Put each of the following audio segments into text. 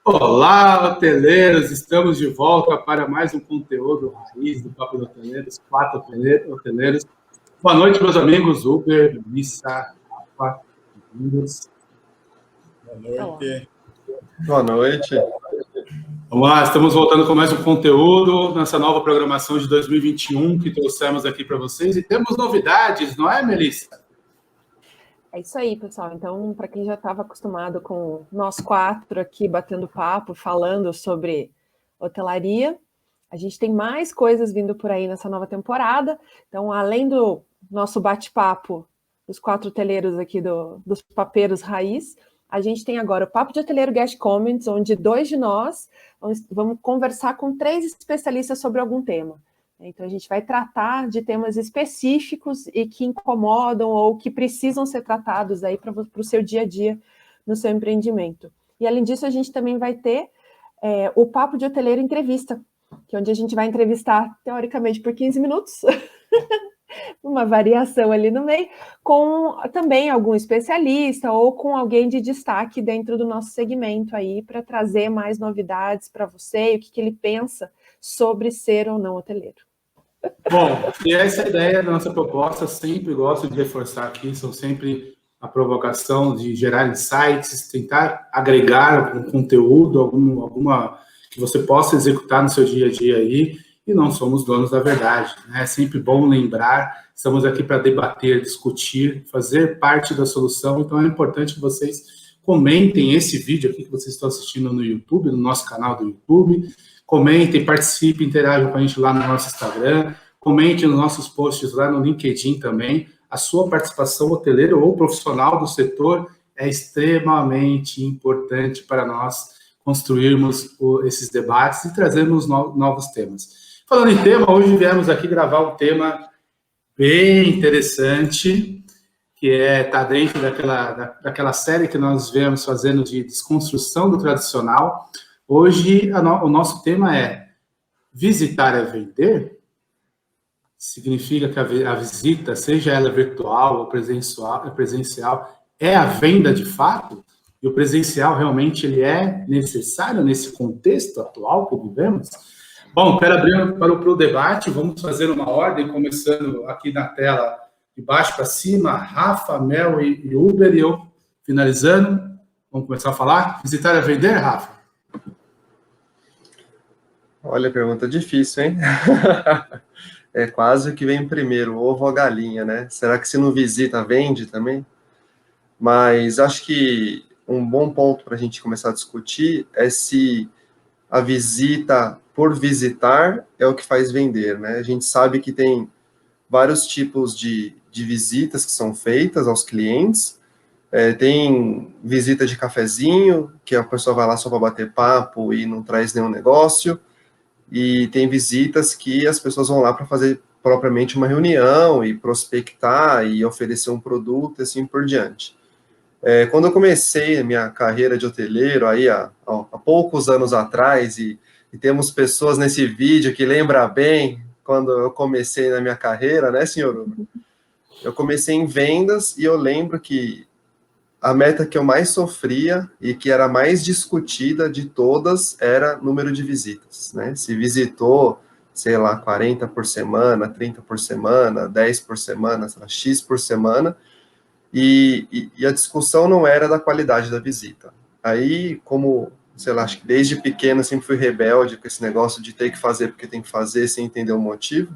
Olá, hoteleiros! Estamos de volta para mais um conteúdo raiz do Papo de Hoteleiros, quatro hoteleiros. Boa noite, meus amigos Uber, Lissa, Rafa, bem-vindos. Boa noite. Boa noite. Vamos lá, estamos voltando com mais um conteúdo nessa nova programação de 2021 que trouxemos aqui para vocês. E temos novidades, não é, Melissa? É isso aí, pessoal. Então, para quem já estava acostumado com nós quatro aqui batendo papo, falando sobre hotelaria, a gente tem mais coisas vindo por aí nessa nova temporada. Então, além do nosso bate-papo dos quatro hoteleiros aqui dos papeiros raiz, a gente tem agora o Papo de Hoteleiro Guest Comments, onde dois de nós vamos conversar com três especialistas sobre algum tema. Então, a gente vai tratar de temas específicos e que incomodam ou que precisam ser tratados aí para o seu dia a dia no seu empreendimento. E, além disso, a gente também vai ter o Papo de Hoteleiro Entrevista, que é onde a gente vai entrevistar, teoricamente, por 15 minutos, uma variação ali no meio, com também algum especialista ou com alguém de destaque dentro do nosso segmento aí, para trazer mais novidades para você e o que ele pensa sobre ser ou não hoteleiro. Bom, e essa é a ideia da nossa proposta, sempre gosto de reforçar aqui, são sempre a provocação de gerar insights, tentar agregar algum conteúdo, alguma que você possa executar no seu dia a dia aí, e não somos donos da verdade, né? É sempre bom lembrar, estamos aqui para debater, discutir, fazer parte da solução, então é importante que vocês comentem esse vídeo aqui que vocês estão assistindo no YouTube, no nosso canal do YouTube, comentem, participem, interajam com a gente lá no nosso Instagram, comentem nos nossos posts lá no LinkedIn também. A sua participação hoteleira ou profissional do setor é extremamente importante para nós construirmos esses debates e trazermos novos temas. Falando em tema, hoje viemos aqui gravar um tema bem interessante, que está dentro daquela série que nós viemos fazendo de desconstrução do tradicional. Hoje, o nosso tema é visitar é vender? Significa que a visita, seja ela virtual ou presencial, é a venda de fato? E o presencial realmente ele é necessário nesse contexto atual que vivemos? Bom, quero abrir para o debate, vamos fazer uma ordem, começando aqui na tela, de baixo para cima, Rafa, Mel e Uber, e eu finalizando. Vamos começar a falar? Visitar é vender, Rafa? Olha, pergunta difícil, hein? É quase o que vem primeiro, o ovo ou a galinha, né? Será que se não visita, vende também? Mas acho que um bom ponto para a gente começar a discutir é se a visita por visitar é o que faz vender, né? A gente sabe que tem vários tipos de visitas que são feitas aos clientes. Tem visita de cafezinho, que a pessoa vai lá só para bater papo e não traz nenhum negócio. E tem visitas que as pessoas vão lá para fazer propriamente uma reunião e prospectar e oferecer um produto e assim por diante. Quando eu comecei a minha carreira de hoteleiro, aí há poucos anos atrás, e temos pessoas nesse vídeo que lembram bem quando eu comecei na minha carreira, né, senhor? Eu comecei em vendas e eu lembro que a meta que eu mais sofria e que era mais discutida de todas era número de visitas, né? Se visitou, sei lá, 40 por semana, 30 por semana, 10 por semana, sei lá, X por semana, e a discussão não era da qualidade da visita. Aí, como, sei lá, acho que desde pequeno eu sempre fui rebelde com esse negócio de ter que fazer porque tem que fazer sem entender o motivo,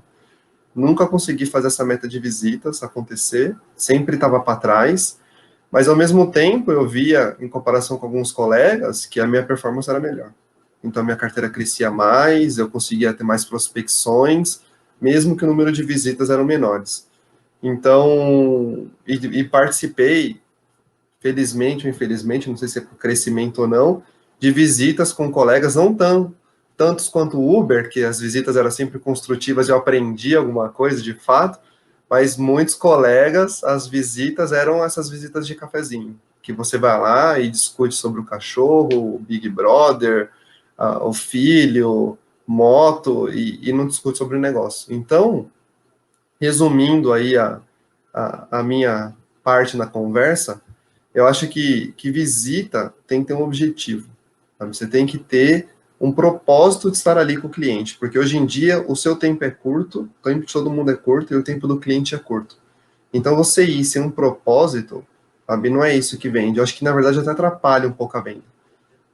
nunca consegui fazer essa meta de visitas acontecer, sempre estava para trás, mas ao mesmo tempo eu via, em comparação com alguns colegas, que a minha performance era melhor. Então a minha carteira crescia mais, eu conseguia ter mais prospecções, mesmo que o número de visitas eram menores. Então, e participei, felizmente ou infelizmente, não sei se é por crescimento ou não, de visitas com colegas não tantos quanto o Uber, que as visitas eram sempre construtivas e eu aprendi alguma coisa de fato, mas muitos colegas, as visitas eram essas visitas de cafezinho, que você vai lá e discute sobre o cachorro, o Big Brother, o filho, moto, e não discute sobre o negócio. Então, resumindo aí a minha parte na conversa, eu acho que visita tem que ter um objetivo. sabe? Você tem que ter um propósito de estar ali com o cliente, porque hoje em dia o seu tempo é curto, o tempo de todo mundo é curto e o tempo do cliente é curto. Então você ir sem um propósito, sabe, não é isso que vende. Eu acho que na verdade até atrapalha um pouco a venda.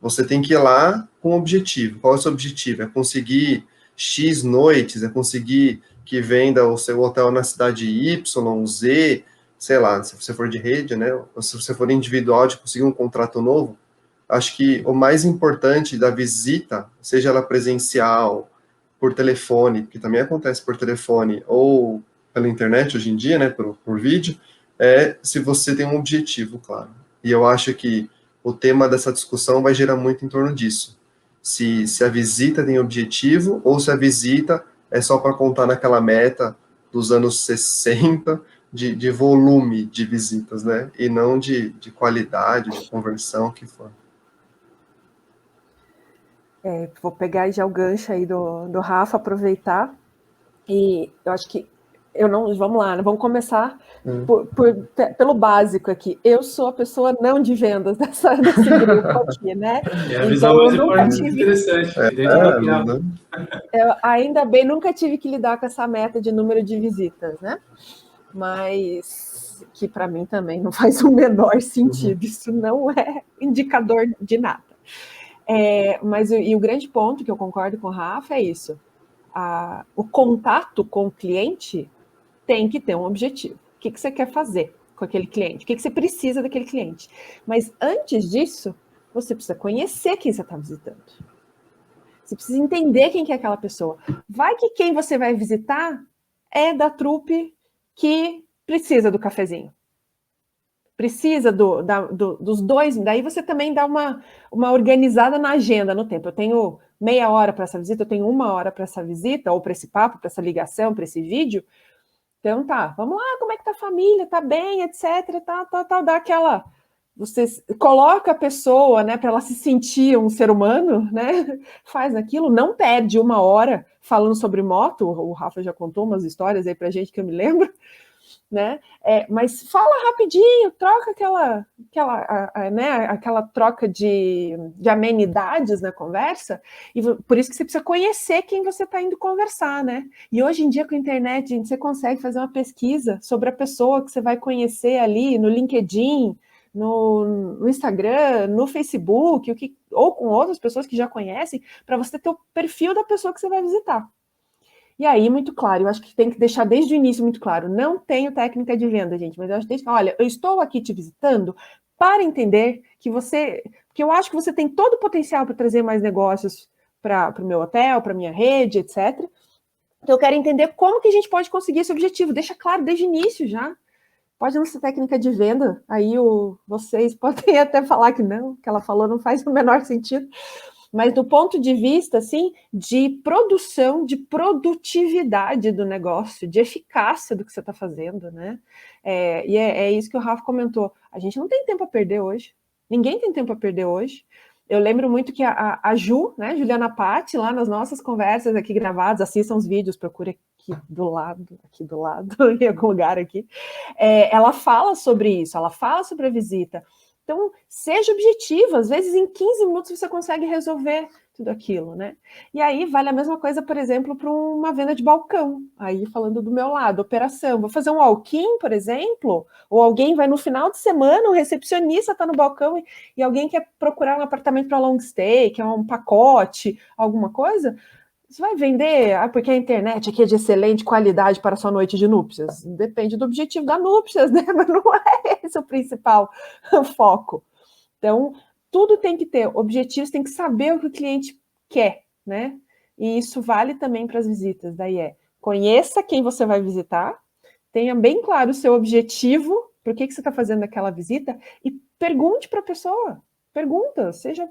Você tem que ir lá com um objetivo. Qual é o seu objetivo? É conseguir X noites, é conseguir que venda o seu hotel na cidade Y, Z, sei lá, se você for de rede, né? Ou se você for individual, de conseguir um contrato novo. Acho que o mais importante da visita, seja ela presencial, por telefone, que também acontece por telefone, ou pela internet hoje em dia, né, por vídeo, é se você tem um objetivo, claro. E eu acho que o tema dessa discussão vai girar muito em torno disso. Se a visita tem objetivo, ou se a visita é só para contar naquela meta dos anos 60 de volume de visitas, né? E não de qualidade, de conversão, que for. Vou pegar já o gancho aí do Rafa, aproveitar. E eu acho que vamos lá, né? Vamos começar pelo básico aqui. Eu sou a pessoa não de vendas desse grupo aqui, né? É a visão então, mais importante, interessante. Eu ainda bem, nunca tive que lidar com essa meta de número de visitas, né? Mas que para mim também não faz o menor sentido. Isso não é indicador de nada. Mas o grande ponto que eu concordo com o Rafa é isso. O contato com o cliente tem que ter um objetivo. O que você quer fazer com aquele cliente? O que você precisa daquele cliente? Mas antes disso, você precisa conhecer quem você está visitando. Você precisa entender quem que é aquela pessoa. Vai que quem você vai visitar é da trupe que precisa do cafezinho. Precisa dos dois. Daí você também dá uma organizada na agenda, no tempo. Eu tenho meia hora para essa visita, eu tenho 1 hora para essa visita, ou para esse papo, para essa ligação, para esse vídeo. Então tá, vamos lá, como é que tá a família? Tá bem, etc, tal, dá aquela... Você coloca a pessoa, né, para ela se sentir um ser humano, né, faz aquilo, não perde 1 hora falando sobre moto, o Rafa já contou umas histórias aí pra gente que eu me lembro, né, mas fala rapidinho, troca aquela troca de amenidades na conversa, e por isso que você precisa conhecer quem você está indo conversar, né? E hoje em dia com a internet, gente, você consegue fazer uma pesquisa sobre a pessoa que você vai conhecer ali no LinkedIn, no Instagram, no Facebook, ou com outras pessoas que já conhecem, para você ter o perfil da pessoa que você vai visitar. E aí, muito claro, eu acho que tem que deixar desde o início muito claro, não tenho técnica de venda, gente, mas eu acho que, olha, eu estou aqui te visitando para entender que eu acho que você tem todo o potencial para trazer mais negócios para o meu hotel, para a minha rede, etc. Então, eu quero entender como que a gente pode conseguir esse objetivo, deixa claro desde o início já. Pode não ser técnica de venda, aí vocês podem até falar que não, que ela falou não faz o menor sentido, mas do ponto de vista, assim, de produção, de produtividade do negócio, de eficácia do que você está fazendo, né? E é isso que o Rafa comentou. A gente não tem tempo a perder hoje. Ninguém tem tempo a perder hoje. Eu lembro muito que a Ju, né, Juliana Patti, lá nas nossas conversas aqui gravadas, assistam os vídeos, procure aqui do lado, em algum lugar aqui. Ela fala sobre isso, ela fala sobre a visita. Então, seja objetivo, às vezes em 15 minutos você consegue resolver tudo aquilo, né? E aí vale a mesma coisa, por exemplo, para uma venda de balcão. Aí falando do meu lado, operação, vou fazer um walk-in, por exemplo, ou alguém vai no final de semana, o recepcionista está no balcão e alguém quer procurar um apartamento para long stay, quer um pacote, alguma coisa. Você vai vender porque a internet aqui é de excelente qualidade para a sua noite de núpcias? Depende do objetivo da núpcias, né? Mas não é esse o principal foco. Então, tudo tem que ter objetivos, tem que saber o que o cliente quer, né? E isso vale também para as visitas. Daí conheça quem você vai visitar, tenha bem claro o seu objetivo, por que você está fazendo aquela visita, e pergunte para a pessoa. Pergunta, seja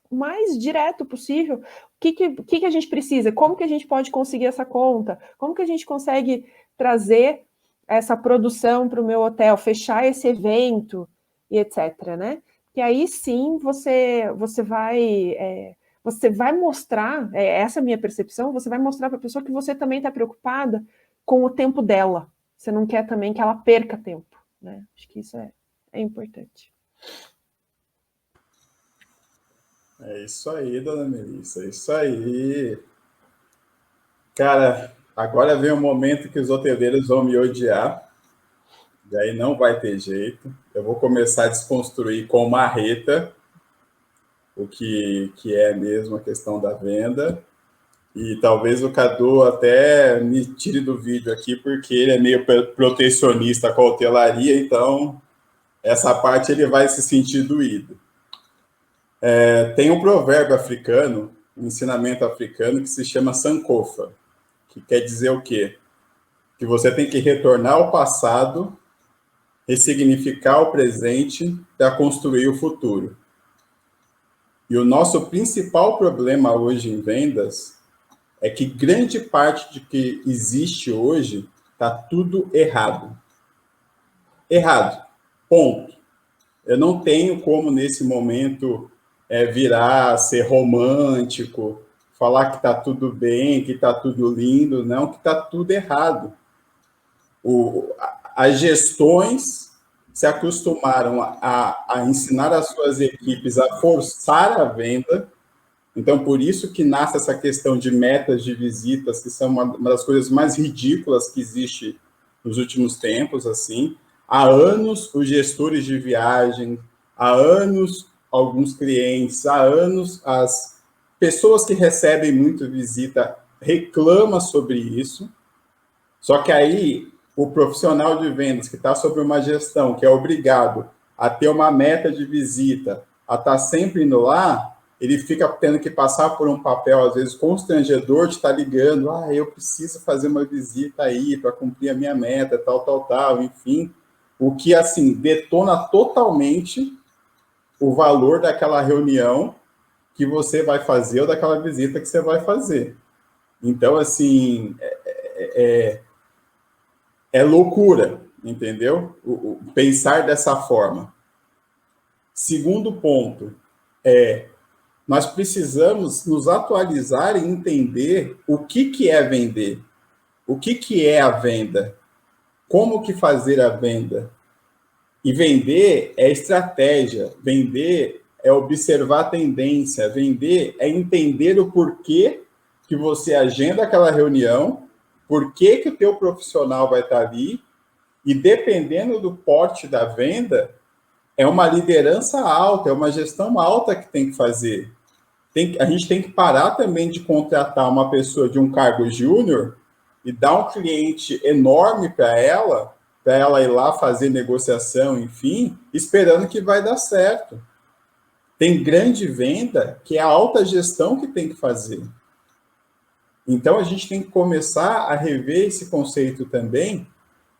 o mais direto possível, o que a gente precisa, como que a gente pode conseguir essa conta, como que a gente consegue trazer essa produção para o meu hotel, fechar esse evento, e etc, né? E aí sim você vai mostrar, essa é a minha percepção, você vai mostrar para a pessoa que você também está preocupada com o tempo dela, você não quer também que ela perca tempo, né? Acho que isso é importante. É isso aí, dona Melissa, é isso aí. Cara, agora vem o momento que os hoteleiros vão me odiar, e aí não vai ter jeito. Eu vou começar a desconstruir com marreta o que é mesmo a questão da venda. E talvez o Cadu até me tire do vídeo aqui, porque ele é meio protecionista com a hotelaria, então essa parte ele vai se sentir doído. Tem um provérbio africano, um ensinamento africano, que se chama Sankofa, que quer dizer o quê? Que você tem que retornar ao passado, ressignificar o presente para construir o futuro. E o nosso principal problema hoje em vendas é que grande parte de que existe hoje está tudo errado. Errado. Ponto. Eu não tenho como, nesse momento, virar, ser romântico, falar que está tudo bem, que está tudo lindo, não, que está tudo errado. As gestões se acostumaram a ensinar as suas equipes a forçar a venda. Então, por isso que nasce essa questão de metas de visitas, que são uma das coisas mais ridículas que existe nos últimos tempos, assim. Há anos, os gestores de viagem, há anos, alguns clientes, há anos, as pessoas que recebem muito visita reclamam sobre isso. Só que aí, o profissional de vendas que está sob uma gestão, que é obrigado a ter uma meta de visita, a estar sempre indo lá, ele fica tendo que passar por um papel, às vezes, constrangedor de estar ligando, eu preciso fazer uma visita aí para cumprir a minha meta, tal, enfim. O que, assim, detona totalmente o valor daquela reunião que você vai fazer ou daquela visita que você vai fazer. Então, assim, é loucura, entendeu? Pensar dessa forma. Segundo ponto, nós precisamos nos atualizar e entender o que é vender, o que é a venda, como que fazer a venda. E vender é estratégia, vender é observar a tendência, vender é entender o porquê que você agenda aquela reunião, por que o teu profissional vai estar ali, e dependendo do porte da venda, é uma liderança alta, é uma gestão alta que tem que fazer. A gente tem que parar também de contratar uma pessoa de um cargo júnior e dar um cliente enorme para ela ir lá fazer negociação, enfim, esperando que vai dar certo. Tem grande venda que é a alta gestão que tem que fazer. Então, a gente tem que começar a rever esse conceito também.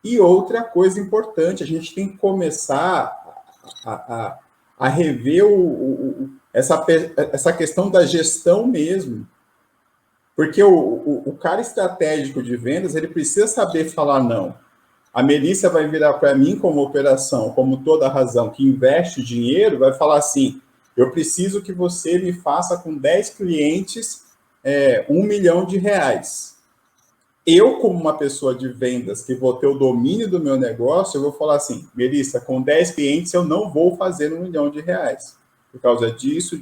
E outra coisa importante, a gente tem que começar a rever essa questão da gestão mesmo. Porque o cara estratégico de vendas, ele precisa saber falar não. A Melissa vai virar para mim como operação, como toda razão, que investe dinheiro, vai falar assim, eu preciso que você me faça com 10 clientes R$1 milhão. Eu, como uma pessoa de vendas, que vou ter o domínio do meu negócio, eu vou falar assim, Melissa, com 10 clientes eu não vou fazer R$1 milhão. Por causa disso.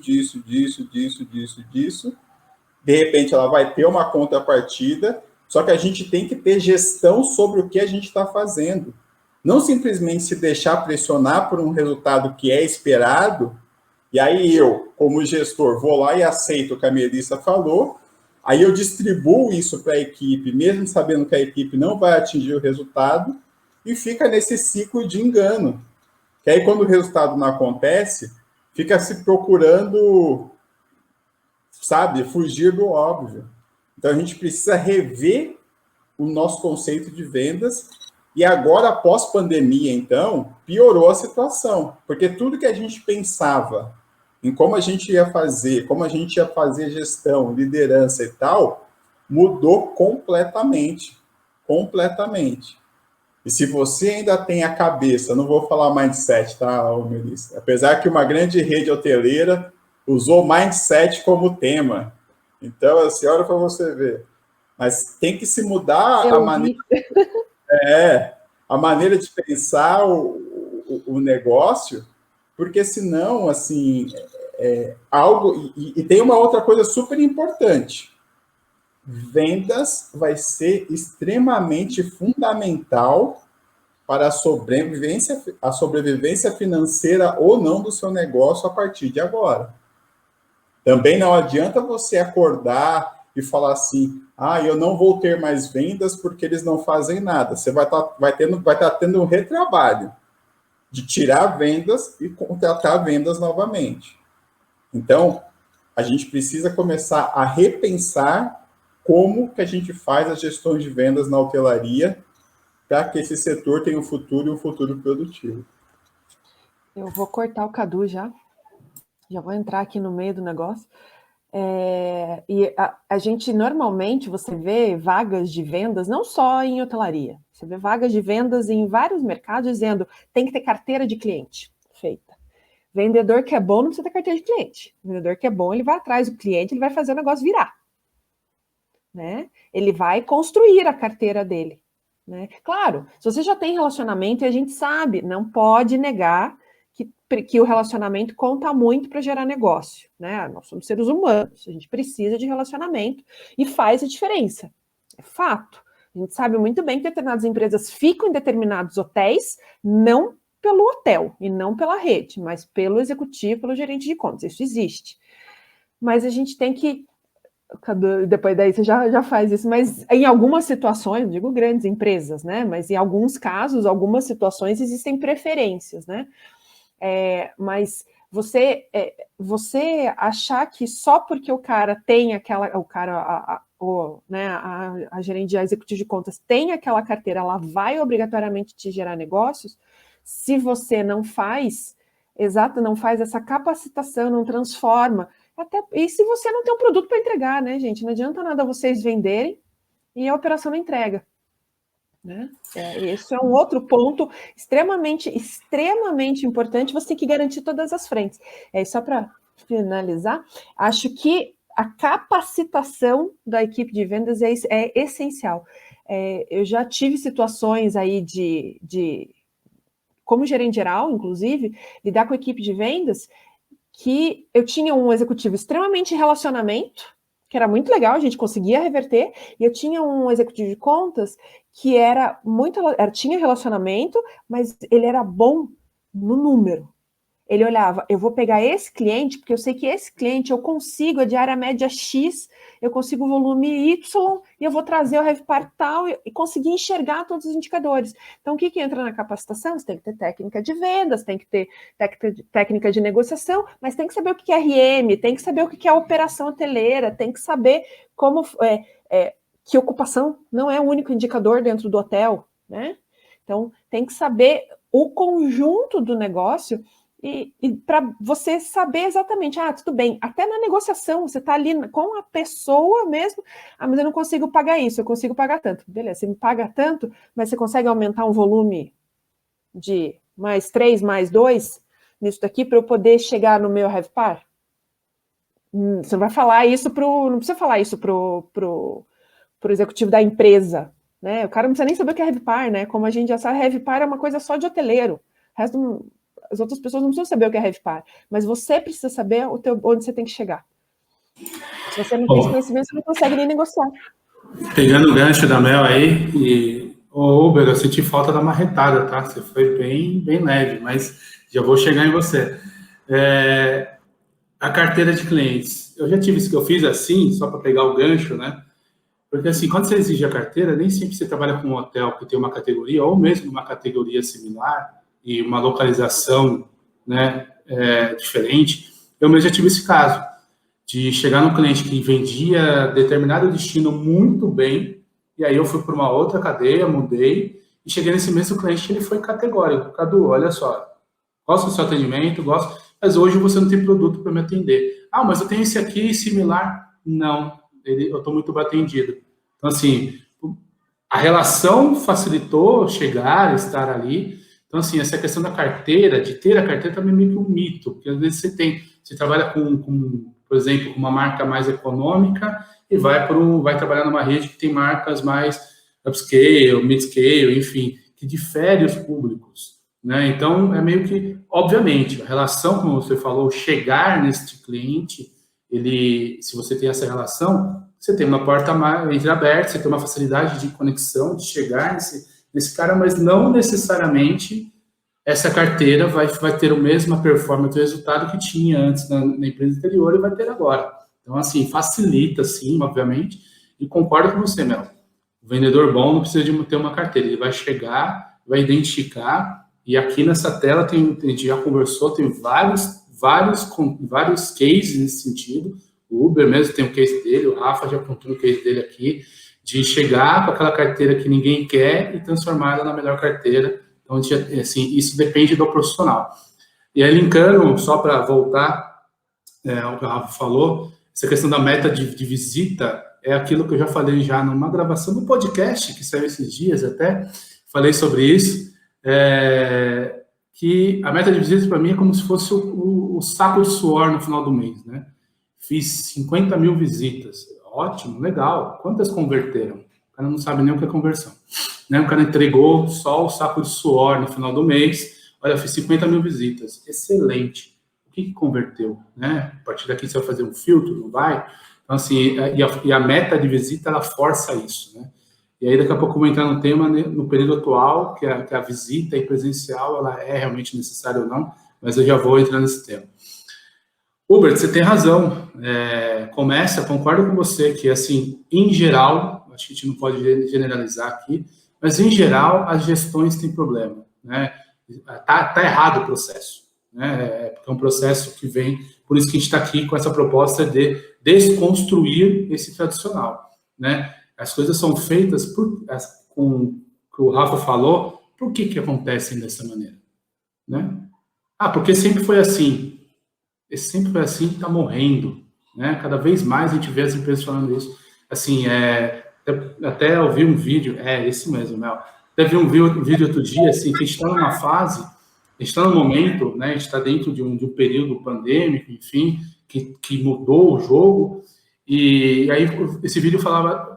De repente, ela vai ter uma contrapartida, só que a gente tem que ter gestão sobre o que a gente está fazendo. Não simplesmente se deixar pressionar por um resultado que é esperado, e aí eu, como gestor, vou lá e aceito o que a Melissa falou, aí eu distribuo isso para a equipe, mesmo sabendo que a equipe não vai atingir o resultado, e fica nesse ciclo de engano. Que aí, quando o resultado não acontece, fica se procurando, sabe, fugir do óbvio. Então, a gente precisa rever o nosso conceito de vendas. E agora, após pandemia, então, piorou a situação. Porque tudo que a gente pensava em como a gente ia fazer gestão, liderança e tal, mudou completamente. Completamente. E se você ainda tem a cabeça, não vou falar mindset, tá, Melissa? Apesar que uma grande rede hoteleira usou mindset como tema. Então, assim, olha para você ver. Mas tem que se mudar a maneira de pensar o negócio, porque senão, assim, algo... E tem uma outra coisa super importante. Vendas vai ser extremamente fundamental para a sobrevivência financeira ou não do seu negócio a partir de agora. Também não adianta você acordar e falar assim, eu não vou ter mais vendas porque eles não fazem nada. Você vai estar tendo um retrabalho de tirar vendas e contratar vendas novamente. Então, a gente precisa começar a repensar como que a gente faz as gestões de vendas na hotelaria para que esse setor tenha um futuro e um futuro produtivo. Eu vou cortar o Cadu já vou entrar aqui no meio do negócio. E a gente, normalmente, você vê vagas de vendas, não só em hotelaria, você vê vagas de vendas em vários mercados dizendo tem que ter carteira de cliente feita. Vendedor que é bom não precisa ter carteira de cliente. Vendedor que é bom, ele vai atrás do cliente, ele vai fazer o negócio virar. Né? Ele vai construir a carteira dele. Né? Claro, se você já tem relacionamento, e a gente sabe, não pode negar que o relacionamento conta muito para gerar negócio. Né? Nós somos seres humanos, a gente precisa de relacionamento e faz a diferença. É fato. A gente sabe muito bem que determinadas empresas ficam em determinados hotéis, não pelo hotel e não pela rede, mas pelo executivo, pelo gerente de contas. Isso existe. Mas a gente tem que... Depois daí você já faz isso, mas em algumas situações, não digo grandes empresas, né? Mas em alguns casos, algumas situações existem preferências, né? Mas você achar que só porque o cara tem aquela, a gerente executivo de contas tem aquela carteira, ela vai obrigatoriamente te gerar negócios, se você não faz essa capacitação, não transforma. E se você não tem um produto para entregar, né, gente? Não adianta nada vocês venderem e a operação não entrega. Né? Esse é um outro ponto extremamente importante, você tem que garantir todas as frentes. Só para finalizar, acho que a capacitação da equipe de vendas é essencial. Eu já tive situações aí como gerente geral, inclusive, lidar com a equipe de vendas, que eu tinha um executivo extremamente relacionamento, que era muito legal, a gente conseguia reverter, e eu tinha um executivo de contas que tinha relacionamento, mas ele era bom no número. Ele olhava, eu vou pegar esse cliente, porque eu sei que esse cliente eu consigo a diária média X, eu consigo o volume Y, e eu vou trazer o RevPAR tal, e conseguir enxergar todos os indicadores. Então, o que entra na capacitação? Você tem que ter técnica de vendas, tem que ter técnica de negociação, mas tem que saber o que é RM, tem que saber o que é operação hoteleira, tem que saber como... que ocupação não é o único indicador dentro do hotel, né? Então, tem que saber o conjunto do negócio e para você saber exatamente, tudo bem, até na negociação, você está ali com a pessoa mesmo, mas eu não consigo pagar isso, eu consigo pagar tanto. Beleza, você me paga tanto, mas você consegue aumentar um volume de mais 3, mais 2 nisso daqui para eu poder chegar no meu RevPAR? Você não vai falar isso não precisa falar isso pro executivo da empresa, né? O cara não precisa nem saber o que é RevPAR, né? Como a gente já sabe, RevPAR é uma coisa só de hoteleiro. As outras pessoas não precisam saber o que é RevPAR, mas você precisa saber onde você tem que chegar. Se você não tem esse conhecimento, você não consegue nem negociar. Pegando o gancho da Mel aí, Uber, eu senti falta da marretada, tá? Você foi bem leve, mas já vou chegar em você. A carteira de clientes. Eu já tive isso que eu fiz assim, só para pegar o gancho, né? Porque assim, quando você exige a carteira, nem sempre você trabalha com um hotel que tem uma categoria, ou mesmo uma categoria similar, e uma localização, né, diferente. Eu mesmo já tive esse caso, de chegar num cliente que vendia determinado destino muito bem, e aí eu fui para uma outra cadeia, mudei, e cheguei nesse mesmo cliente, ele foi categórico. Cadu, olha só, gosto do seu atendimento, mas hoje você não tem produto para me atender. Mas eu tenho esse aqui similar. Não, eu estou muito bem atendido. Então, assim, a relação facilitou chegar, estar ali. Então, assim, essa questão da carteira, de ter a carteira, também é meio que um mito, porque às vezes você trabalha por exemplo, com uma marca mais econômica e vai trabalhar numa rede que tem marcas mais upscale, midscale, enfim, que difere os públicos. né? Então, é meio que, obviamente, a relação, como você falou, chegar neste cliente, se você tem essa relação, você tem uma porta entreaberta, você tem uma facilidade de conexão, de chegar nesse cara, mas não necessariamente essa carteira vai ter a mesma performance, o resultado que tinha antes na empresa anterior e vai ter agora. Então, assim, facilita, sim, obviamente, e concordo com você, Mel. O vendedor bom não precisa de ter uma carteira, ele vai chegar, vai identificar, e aqui nessa tela a gente já conversou, tem vários cases nesse sentido. O Uber mesmo tem um case dele, o Rafa já contou o case dele aqui, de chegar com aquela carteira que ninguém quer e transformá-la na melhor carteira. Então, assim, isso depende do profissional. E aí, linkando, só para voltar ao que o Rafa falou, essa questão da meta de visita é aquilo que eu já falei já numa gravação do podcast, que saiu esses dias até, falei sobre isso, que a meta de visitas para mim é como se fosse o saco de suor no final do mês, né? Fiz 50 mil visitas, ótimo, legal. Quantas converteram? O cara não sabe nem o que é conversão, né? O cara entregou só o saco de suor no final do mês, olha, fiz 50 mil visitas, excelente. O que converteu, né? A partir daqui você vai fazer um filtro, não vai? Então, assim, e a meta de visita, ela força isso, né? E aí, daqui a pouco, eu vou entrar no tema, né, no período atual, que a visita e presencial, ela é realmente necessária ou não, mas eu já vou entrar nesse tema. Hubert, você tem razão. Concordo com você que, assim, em geral, acho que a gente não pode generalizar aqui, mas, em geral, as gestões têm problema, né? Tá errado o processo, né? Porque é um processo que vem, por isso que a gente está aqui com essa proposta de desconstruir esse tradicional, né? As coisas são feitas com o que o Rafa falou, por que acontecem dessa maneira, né? Porque sempre foi assim. Esse sempre foi assim, está morrendo, né? Cada vez mais a gente vê as empresas falando isso. Assim, até eu vi um vídeo, esse mesmo, Mel. Até vi um vídeo outro dia, assim, que a gente está numa fase, a gente está num momento, né? A gente está dentro de um período pandêmico, enfim, que mudou o jogo. E aí, esse vídeo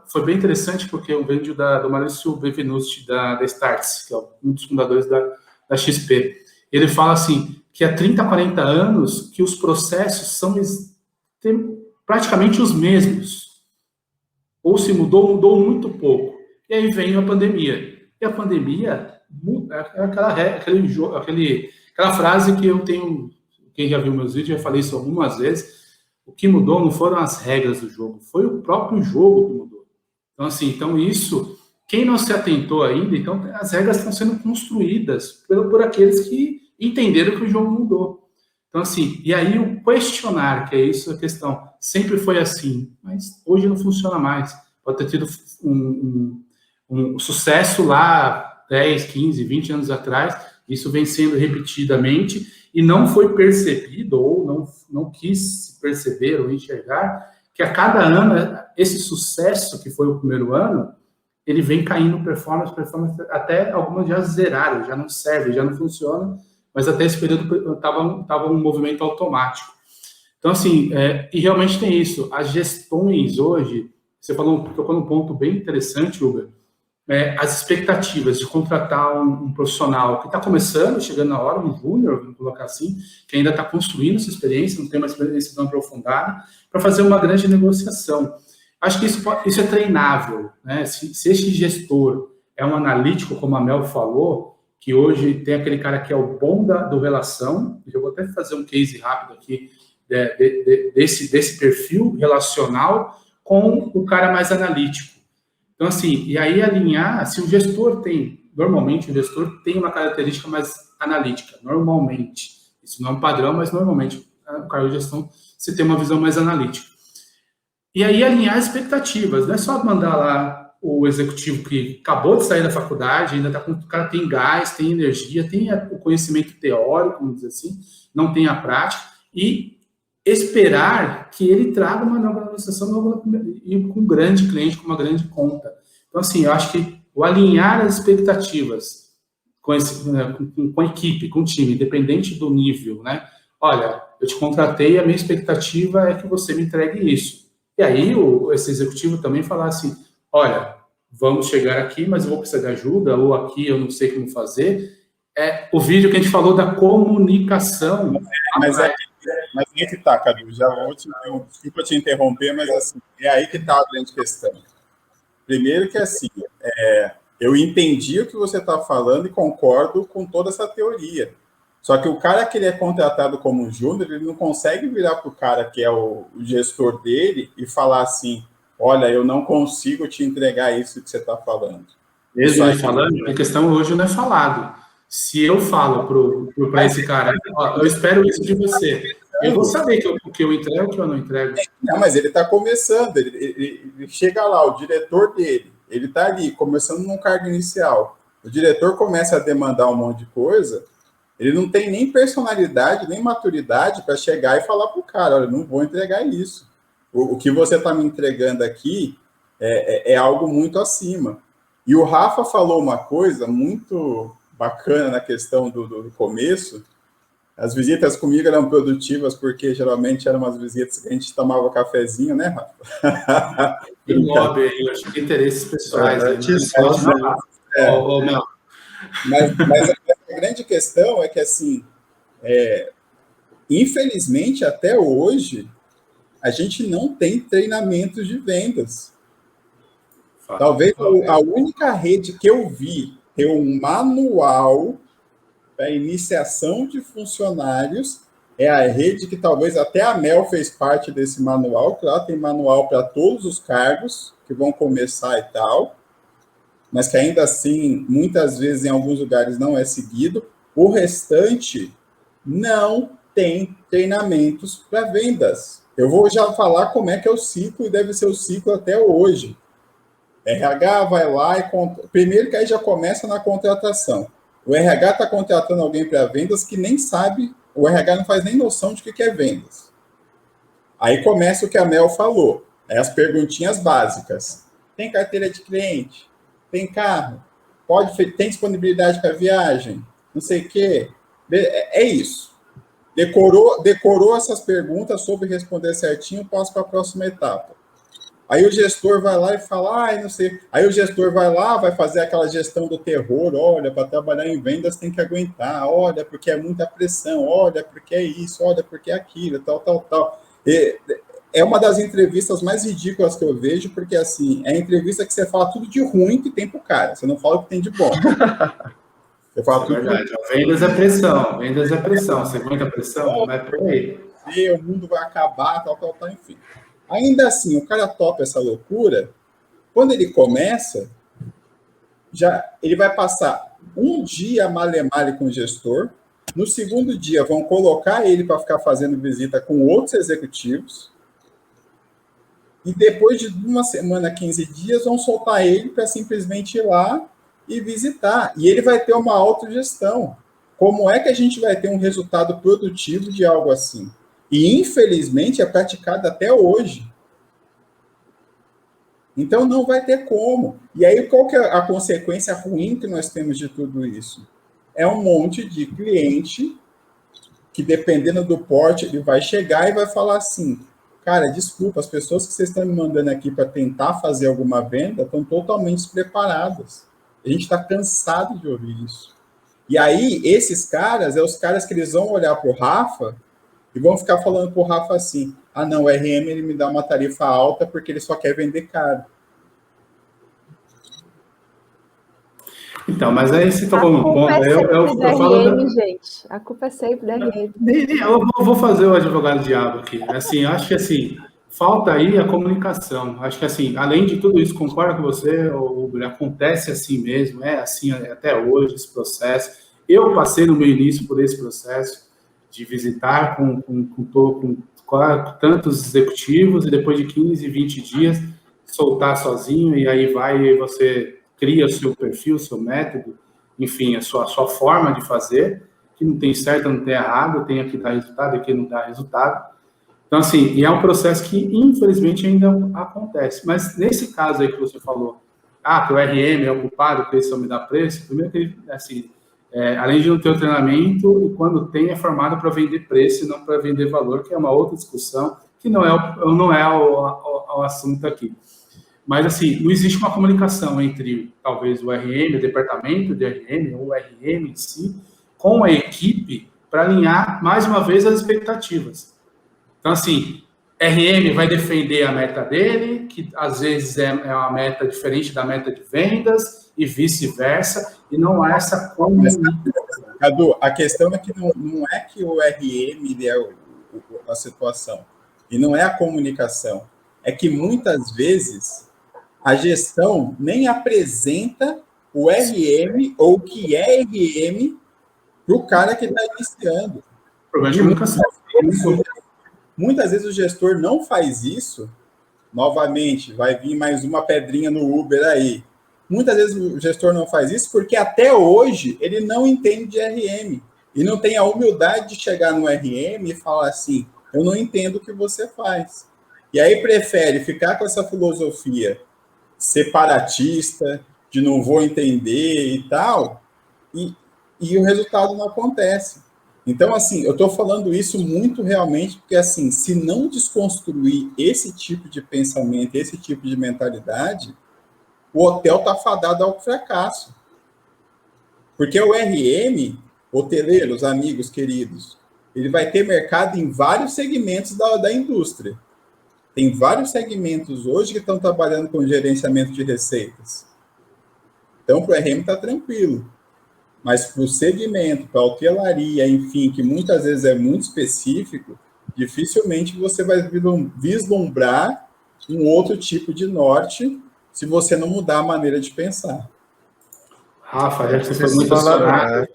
foi bem interessante, porque é um vídeo do Maurício Benvenuti, da Startse, que é um dos fundadores da XP. Ele fala assim, que há 30, 40 anos, que os processos são praticamente os mesmos. Ou se mudou muito pouco. E aí veio a pandemia. E a pandemia muda, aquela frase que eu tenho, quem já viu meus vídeos, já falei isso algumas vezes. O que mudou não foram as regras do jogo, foi o próprio jogo que mudou. Então, assim, isso, quem não se atentou ainda, então as regras estão sendo construídas por aqueles que entenderam que o jogo mudou. Então, assim, e aí o questionar, que é isso a questão, sempre foi assim, mas hoje não funciona mais. Pode ter tido um sucesso lá 10, 15, 20 anos atrás, isso vem sendo repetidamente e não foi percebido ou não quis se perceber ou enxergar que a cada ano, esse sucesso que foi o primeiro ano, ele vem caindo performance, até algumas já zeraram, já não serve, já não funciona, mas até esse período estava um movimento automático. Então, assim, e realmente tem isso. As gestões hoje, você tocou num ponto bem interessante, Uber, as expectativas de contratar um profissional que está começando, chegando na hora, um júnior, vamos colocar assim, que ainda está construindo essa experiência, não tem uma experiência tão aprofundada, para fazer uma grande negociação. Acho que isso é treinável, né? Se esse gestor é um analítico, como a Mel falou, que hoje tem aquele cara que é o bom do relação, eu vou até fazer um case rápido aqui desse perfil relacional com o cara mais analítico. Então, assim, e aí alinhar, se o gestor normalmente o gestor tem uma característica mais analítica, normalmente. Isso não é um padrão, mas normalmente o cargo de gestão você tem uma visão mais analítica. E aí alinhar as expectativas, não é só mandar lá o executivo que acabou de sair da faculdade, ainda o cara tem gás, tem energia, tem o conhecimento teórico, vamos dizer assim, não tem a prática, e esperar que ele traga uma nova negociação com um grande cliente, com uma grande conta. Então, assim, eu acho que o alinhar as expectativas com a equipe, com o time, independente do nível, né? Olha, eu te contratei, a minha expectativa é que você me entregue isso. E aí, esse executivo também falar assim, olha, vamos chegar aqui, mas eu vou precisar de ajuda, ou aqui eu não sei como fazer, é o vídeo que a gente falou da comunicação. Mas aí que tá, Cadu, já vou desculpa te interromper, mas assim, é aí que tá a grande questão. Primeiro que assim, eu entendi o que você está falando e concordo com toda essa teoria. Só que o cara que ele é contratado como júnior, ele não consegue virar para o cara que é o gestor dele e falar assim, olha, eu não consigo te entregar isso que você está falando. Mesmo ele falando, a questão hoje não é falado. Se eu falo para esse cara, ó, eu espero isso de você, eu vou saber que eu entrego ou que eu não entrego. Não, mas ele está começando, ele chega lá, o diretor dele, ele está ali, começando num cargo inicial. O diretor começa a demandar um monte de coisa, ele não tem nem personalidade, nem maturidade para chegar e falar para o cara, olha, não vou entregar isso. O que você está me entregando aqui é algo muito acima. E o Rafa falou uma coisa muito bacana na questão do começo. As visitas comigo eram produtivas, porque geralmente eram umas visitas que a gente tomava cafezinho, né, Rafa? Tem lobby aí, eu acho que interesses pessoais. Mas a grande questão é que, assim, infelizmente, até hoje, a gente não tem treinamentos de vendas. Talvez a única rede que eu vi ter um manual para iniciação de funcionários é a rede que talvez até a Mel fez parte desse manual, que lá tem manual para todos os cargos que vão começar e tal, mas que ainda assim, muitas vezes, em alguns lugares, não é seguido. O restante não tem treinamentos para vendas. Eu vou já falar como é que é o ciclo, e deve ser o ciclo até hoje. RH vai lá e... Primeiro que aí já começa na contratação. O RH está contratando alguém para vendas que nem sabe, o RH não faz nem noção de o que é vendas. Aí começa o que a Mel falou, as perguntinhas básicas. Tem carteira de cliente? Tem carro? Tem disponibilidade para viagem? Não sei o quê. É isso. Decorou essas perguntas, soube responder certinho, passo para a próxima etapa. Aí o gestor vai lá e fala, não sei. Aí o gestor vai lá, vai fazer aquela gestão do terror, olha, para trabalhar em vendas tem que aguentar, olha, porque é muita pressão, olha, porque é isso, olha, porque é aquilo, tal. É uma das entrevistas mais ridículas que eu vejo, porque, assim, é a entrevista que você fala tudo de ruim que tem pro cara, você não fala o que tem de bom. Você fala tudo verdade. Vendas é pressão, você aguenta a pressão, vai por aí. O mundo vai acabar, tal, enfim. Ainda assim, o cara topa essa loucura, quando ele começa, ele vai passar um dia male-male com o gestor, no segundo dia vão colocar ele para ficar fazendo visita com outros executivos, e depois de uma semana, 15 dias, vão soltar ele para simplesmente ir lá e visitar. E ele vai ter uma autogestão. Como é que a gente vai ter um resultado produtivo de algo assim? E, infelizmente, é praticado até hoje. Então, não vai ter como. E aí, qual que é a consequência ruim que nós temos de tudo isso? É um monte de cliente que, dependendo do porte, ele vai chegar e vai falar assim, cara, desculpa, as pessoas que vocês estão me mandando aqui para tentar fazer alguma venda estão totalmente despreparadas. A gente está cansado de ouvir isso. E aí, esses caras, os caras que eles vão olhar para o Rafa e vão ficar falando para o Rafa assim, não, o RM ele me dá uma tarifa alta porque ele só quer vender caro. Então, mas aí você tocou num ponto. Eu falo gente. A culpa é sempre da RM. Eu vou fazer o advogado diabo aqui. Assim, acho que assim, falta aí a comunicação. Acho que assim, além de tudo isso, concordo com você, acontece assim mesmo, é assim até hoje esse processo. Eu passei no meu início por esse processo de visitar com tantos executivos e depois de 15, 20 dias soltar sozinho e aí você cria o seu perfil, o seu método, enfim, a sua forma de fazer, que não tem certo, não tem errado, tem aqui dar resultado, aqui não dá resultado. Então, assim, e é um processo que, infelizmente, ainda acontece. Mas nesse caso aí que você falou, que o RM é o culpado, que ele só me dá preço, primeiro que, assim, além de não ter o treinamento, e quando tem, é formado para vender preço e não para vender valor, que é uma outra discussão, que não é o assunto aqui. Mas, assim, não existe uma comunicação entre, talvez, o RM, o departamento de RM, ou o RM em si, com a equipe, para alinhar, mais uma vez, as expectativas. Então, assim, RM vai defender a meta dele, que às vezes é uma meta diferente da meta de vendas, e vice-versa, e não há essa comunicação. Cadu, a questão é que não é que o RM é a situação, e não é a comunicação. É que muitas vezes a gestão nem apresenta o RM ou o que é RM para o cara que está iniciando. O problema de comunicação. Muitas vezes o gestor não faz isso. Novamente, vai vir mais uma pedrinha no Uber aí. Muitas vezes o gestor não faz isso porque até hoje ele não entende de RM e não tem a humildade de chegar no RM e falar assim, eu não entendo o que você faz. E aí prefere ficar com essa filosofia separatista, de não vou entender e tal, e o resultado não acontece. Então, assim, eu estou falando isso muito realmente porque, assim, se não desconstruir esse tipo de pensamento, esse tipo de mentalidade, o hotel está fadado ao fracasso. Porque o RM, hoteleiros, amigos queridos, ele vai ter mercado em vários segmentos da indústria. Tem vários segmentos hoje que estão trabalhando com gerenciamento de receitas. Então, para o RM está tranquilo. Mas para o segmento, para a hotelaria, enfim, que muitas vezes é muito específico, dificilmente você vai vislumbrar um outro tipo de norte se você não mudar a maneira de pensar. Rafa, acho que você foi muito acionado.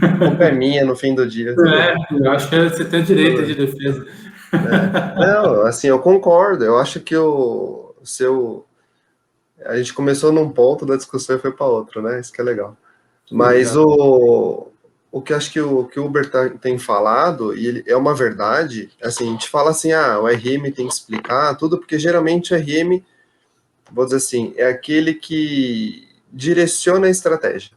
A culpa é minha no fim do dia. Eu acho que você tem direito de defesa. Não, assim, eu concordo. Eu acho que a gente começou num ponto da discussão e foi para outro, né? Isso que é legal. Mas o que acho que o Uber tem falado, e é uma verdade, assim, a gente fala assim, o RM tem que explicar tudo, porque geralmente o RM, vou dizer assim, é aquele que direciona a estratégia.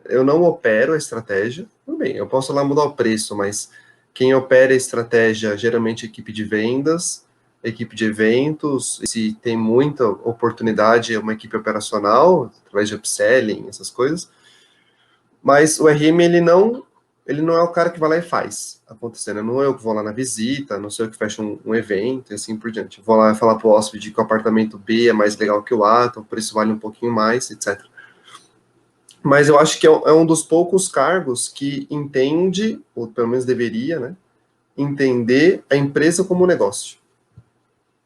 Eu não opero a estratégia, tudo bem, eu posso lá mudar o preço, mas quem opera a estratégia, geralmente é a equipe de vendas, a equipe de eventos, e se tem muita oportunidade, é uma equipe operacional, através de upselling, essas coisas. Mas o RM, ele não é o cara que vai lá e faz acontecer, né? Não é eu que vou lá na visita, não sou eu que fecho um evento e assim por diante. Vou lá falar para o hóspede que o apartamento B é mais legal que o A, então por isso vale um pouquinho mais, etc. Mas eu acho que é um dos poucos cargos que entende, ou pelo menos deveria, né? Entender a empresa como negócio.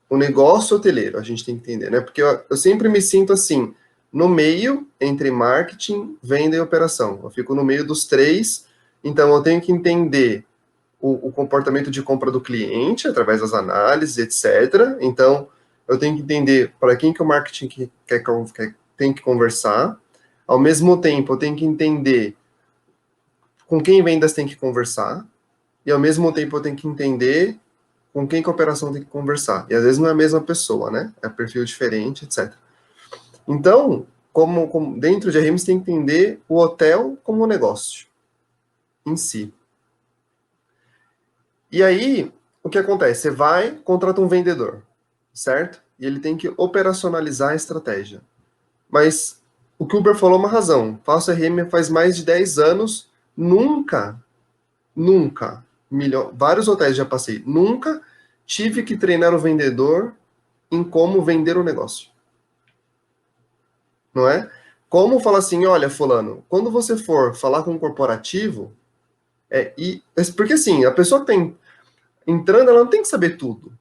O negócio hoteleiro, a gente tem que entender, né? Porque eu sempre me sinto assim, no meio entre marketing, venda e operação. Eu fico no meio dos três, então eu tenho que entender o comportamento de compra do cliente através das análises, etc. Então, eu tenho que entender para quem que o marketing tem que conversar. Ao mesmo tempo, eu tenho que entender com quem vendas tem que conversar. E ao mesmo tempo, eu tenho que entender com quem que a operação tem que conversar. E às vezes não é a mesma pessoa, né? É perfil diferente, etc. Então, como dentro de RM, você tem que entender o hotel como um negócio em si. E aí, o que acontece? Você vai, contrata um vendedor, certo? E ele tem que operacionalizar a estratégia. Mas o que o Uber falou é uma razão. Faço RM faz mais de 10 anos, nunca, vários hotéis já passei, nunca tive que treinar o vendedor em como vender o negócio. Não é? Como falar assim, olha, fulano, quando você for falar com um corporativo, porque assim, a pessoa que está entrando, ela não tem que saber tudo.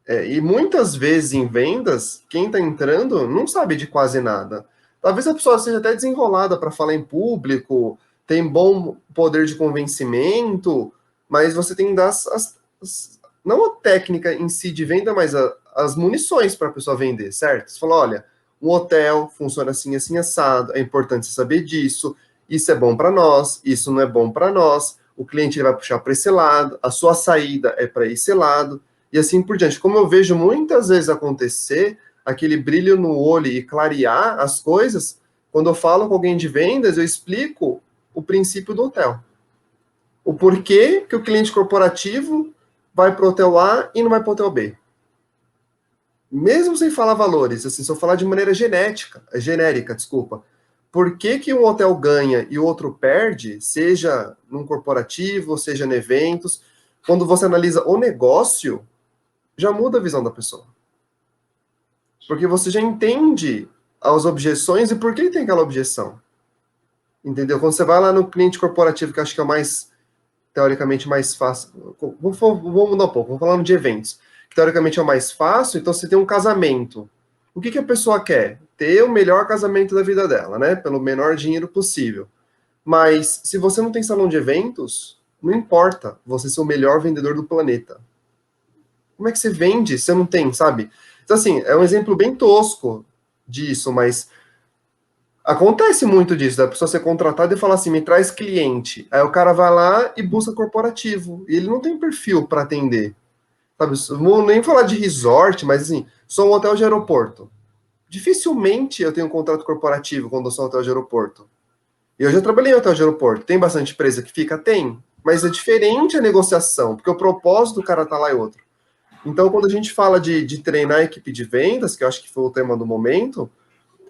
E muitas vezes em vendas, quem está entrando não sabe de quase nada. Talvez a pessoa seja até desenrolada para falar em público, tem bom poder de convencimento, mas você tem que dar não a técnica em si de venda, mas as munições para a pessoa vender, certo? Você fala, olha, um hotel funciona assim, assim, assado, é importante você saber disso, isso é bom para nós, isso não é bom para nós, o cliente ele vai puxar para esse lado, a sua saída é para esse lado, e assim por diante. Como eu vejo muitas vezes acontecer, aquele brilho no olho e clarear as coisas, quando eu falo com alguém de vendas, eu explico o princípio do hotel. O porquê que o cliente corporativo vai para o hotel A e não vai para o hotel B. mesmo sem falar valores, assim, se eu falar de maneira genérica, desculpa, por que um hotel ganha e o outro perde, seja num corporativo, seja em eventos, quando você analisa o negócio, já muda a visão da pessoa. Porque você já entende as objeções e por que tem aquela objeção. Entendeu? Quando você vai lá no cliente corporativo, que eu acho que é o mais, teoricamente, mais fácil. Vamos mudar um pouco, vamos falar de eventos. Que teoricamente é o mais fácil, então você tem um casamento. O que a pessoa quer? Ter o melhor casamento da vida dela, né? Pelo menor dinheiro possível. Mas se você não tem salão de eventos, não importa você ser o melhor vendedor do planeta. Como é que você vende se você não tem, sabe? Então, assim, é um exemplo bem tosco disso, mas acontece muito disso, da pessoa ser contratada e falar assim, me traz cliente. Aí o cara vai lá e busca corporativo. E ele não tem perfil para atender. Sabe? Não vou nem falar de resort, mas assim, sou um hotel de aeroporto. Dificilmente eu tenho um contrato corporativo quando eu sou um hotel de aeroporto. Eu já trabalhei em hotel de aeroporto. Tem bastante empresa que fica? Tem. Mas é diferente a negociação, porque o propósito do cara tá lá é outro. Então, quando a gente fala de treinar a equipe de vendas, que eu acho que foi o tema do momento,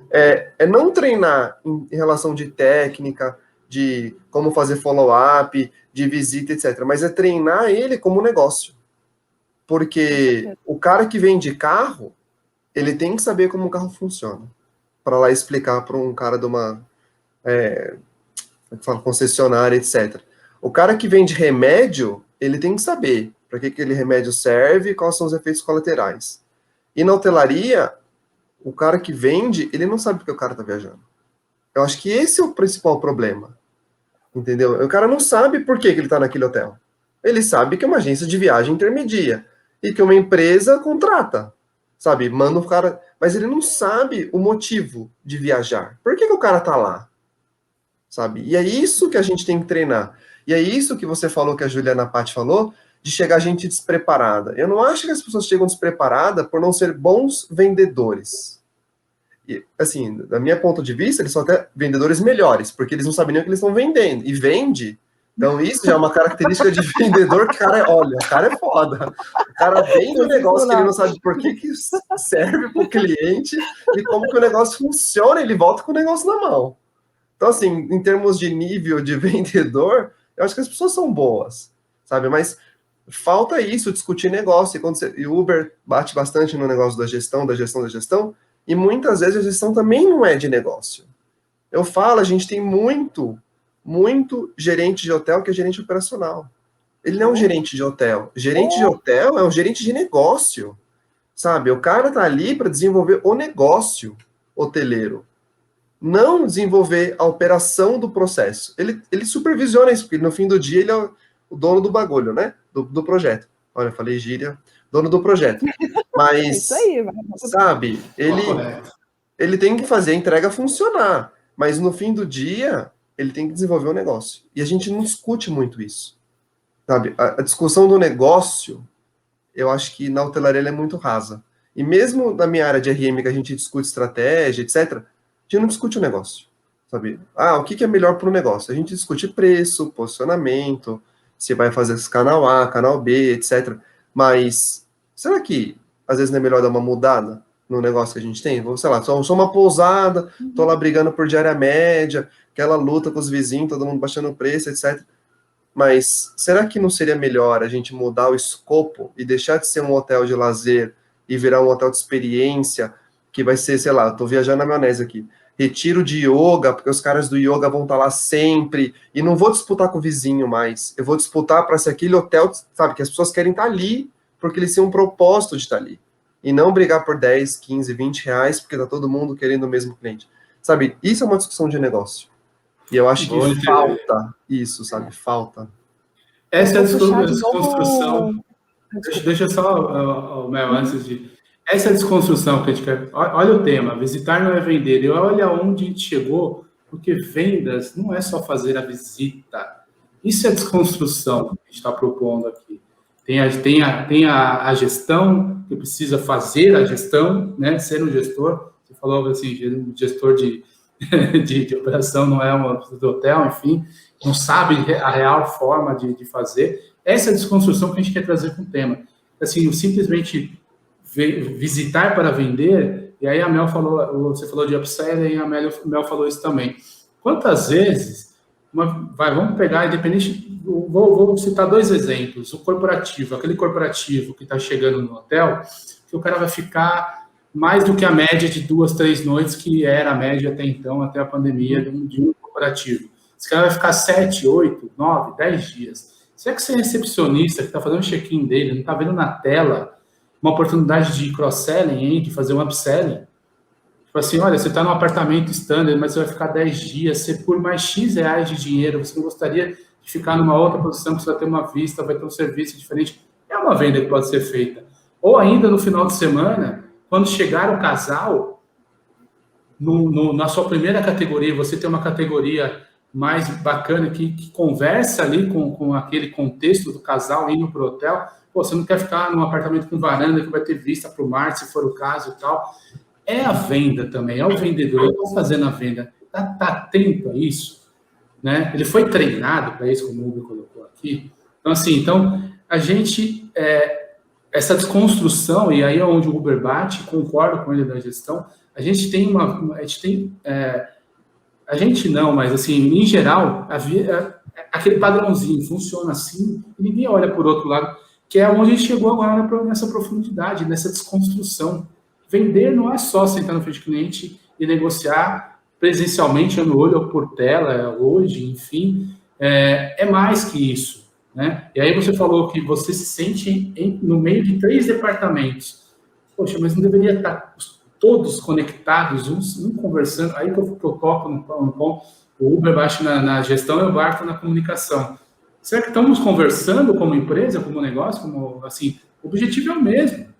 é não treinar em relação de técnica, de como fazer follow-up, de visita, etc. Mas é treinar ele como negócio. Porque o cara que vende carro, ele tem que saber como o carro funciona. Para lá explicar para um cara de uma concessionária, etc. O cara que vende remédio, ele tem que saber para que aquele remédio serve e quais são os efeitos colaterais. E na hotelaria, o cara que vende, ele não sabe porque o cara está viajando. Eu acho que esse é o principal problema. Entendeu? O cara não sabe por que ele está naquele hotel. Ele sabe que é uma agência de viagem intermedia e que uma empresa contrata. Sabe? Manda o cara... Mas ele não sabe o motivo de viajar. Por que o cara está lá? Sabe? E é isso que a gente tem que treinar. E é isso que você falou, que a Juliana Patti falou, de chegar gente despreparada. Eu não acho que as pessoas chegam despreparadas por não ser bons vendedores. E, assim, da minha ponto de vista, eles são até vendedores melhores, porque eles não sabem nem o que eles estão vendendo. E vende. Então, isso já é uma característica de vendedor que, olha, o cara é foda. O cara vende um negócio que ele não sabe por que serve para o cliente e como que o negócio funciona, ele volta com o negócio na mão. Então, assim, em termos de nível de vendedor, eu acho que as pessoas são boas, sabe? Mas falta isso, discutir negócio. E o Uber bate bastante no negócio da gestão, e muitas vezes a gestão também não é de negócio. Eu falo, a gente tem muito gerente de hotel que é gerente operacional. Ele não é um gerente de hotel. Gerente de hotel é um gerente de negócio, sabe? O cara tá ali para desenvolver o negócio hoteleiro, não desenvolver a operação do processo. Ele supervisiona isso, porque no fim do dia ele é o dono do bagulho, né? Do projeto. Olha, eu falei gíria, dono do projeto. Mas, isso aí, sabe, ele tem que fazer a entrega funcionar, mas no fim do dia, ele tem que desenvolver o negócio. E a gente não discute muito isso, sabe? A discussão do negócio, eu acho que na hotelaria ela é muito rasa. E mesmo na minha área de RM, que a gente discute estratégia, etc., a gente não discute o negócio, sabe? O que é melhor para o negócio? A gente discute preço, posicionamento, se vai fazer esse canal A, canal B, etc. Mas será que às vezes não é melhor dar uma mudada no negócio que a gente tem? Sei lá, sou uma pousada, tô lá brigando por diária média, aquela luta com os vizinhos, todo mundo baixando o preço, etc. Mas será que não seria melhor a gente mudar o escopo e deixar de ser um hotel de lazer e virar um hotel de experiência, que vai ser, sei lá, tô viajando na maionese aqui, retiro de yoga, porque os caras do yoga vão estar lá sempre, e não vou disputar com o vizinho mais, eu vou disputar para ser aquele hotel, sabe, que as pessoas querem estar ali, porque eles têm um propósito de estar ali, e não brigar por 10, 15, 20 reais, porque tá todo mundo querendo o mesmo cliente, sabe, isso é uma discussão de negócio, e eu acho que falta isso, sabe, falta. Essa é a desconstrução, deixa só, Mel, antes de... Essa é a desconstrução que a gente quer. Olha o tema, visitar não é vender. E olha onde a gente chegou, porque vendas não é só fazer a visita. Isso é desconstrução que a gente está propondo aqui. Tem a gestão, que precisa fazer a gestão, né? Ser um gestor. Você falou assim, gestor de operação não é do hotel, enfim, não sabe a real forma de fazer. Essa é a desconstrução que a gente quer trazer com o tema. Assim, simplesmente visitar para vender, e aí a Mel falou, você falou de upsell, e a Mel falou isso também. Quantas vezes, vamos pegar, independente, vou citar 2 exemplos, o corporativo, aquele corporativo que está chegando no hotel, que o cara vai ficar mais do que a média de 2, 3 noites, que era a média até então, até a pandemia, de um corporativo. Esse cara vai ficar 7, 8, 9, 10 dias. Será que você é recepcionista, que está fazendo o check-in dele, não está vendo na tela uma oportunidade de cross-selling, de fazer um upselling? Tipo assim, olha, você está num apartamento standard, mas você vai ficar 10 dias, você por mais X reais de dinheiro, você não gostaria de ficar numa outra posição, que você vai ter uma vista, vai ter um serviço diferente. É uma venda que pode ser feita. Ou ainda no final de semana, quando chegar o casal, na sua primeira categoria, você tem uma categoria mais bacana que conversa ali com aquele contexto do casal indo para o hotel. Pô, você não quer ficar num apartamento com varanda que vai ter vista para o mar, se for o caso e tal. É a venda também, é o vendedor, ele está fazendo a venda, está atento a isso, né? Ele foi treinado para isso, como o Hugo colocou aqui. Então, assim, a gente, essa desconstrução, e aí é onde o Uber bate, concordo com ele da gestão, a gente tem a gente não, mas assim, em geral, aquele padrãozinho funciona assim, e ninguém olha por outro lado, que é onde a gente chegou agora nessa profundidade, nessa desconstrução. Vender não é só sentar no frente do cliente e negociar presencialmente, no olho ou por tela, hoje, enfim, é mais que isso, né? E aí você falou que você se sente no meio de 3 departamentos. Poxa, mas não deveria estar todos conectados, um conversando, aí que eu toco no ponto, o Uber baixa na gestão e o Barco na comunicação. Será que estamos conversando como empresa, como negócio, como assim, o objetivo é o mesmo.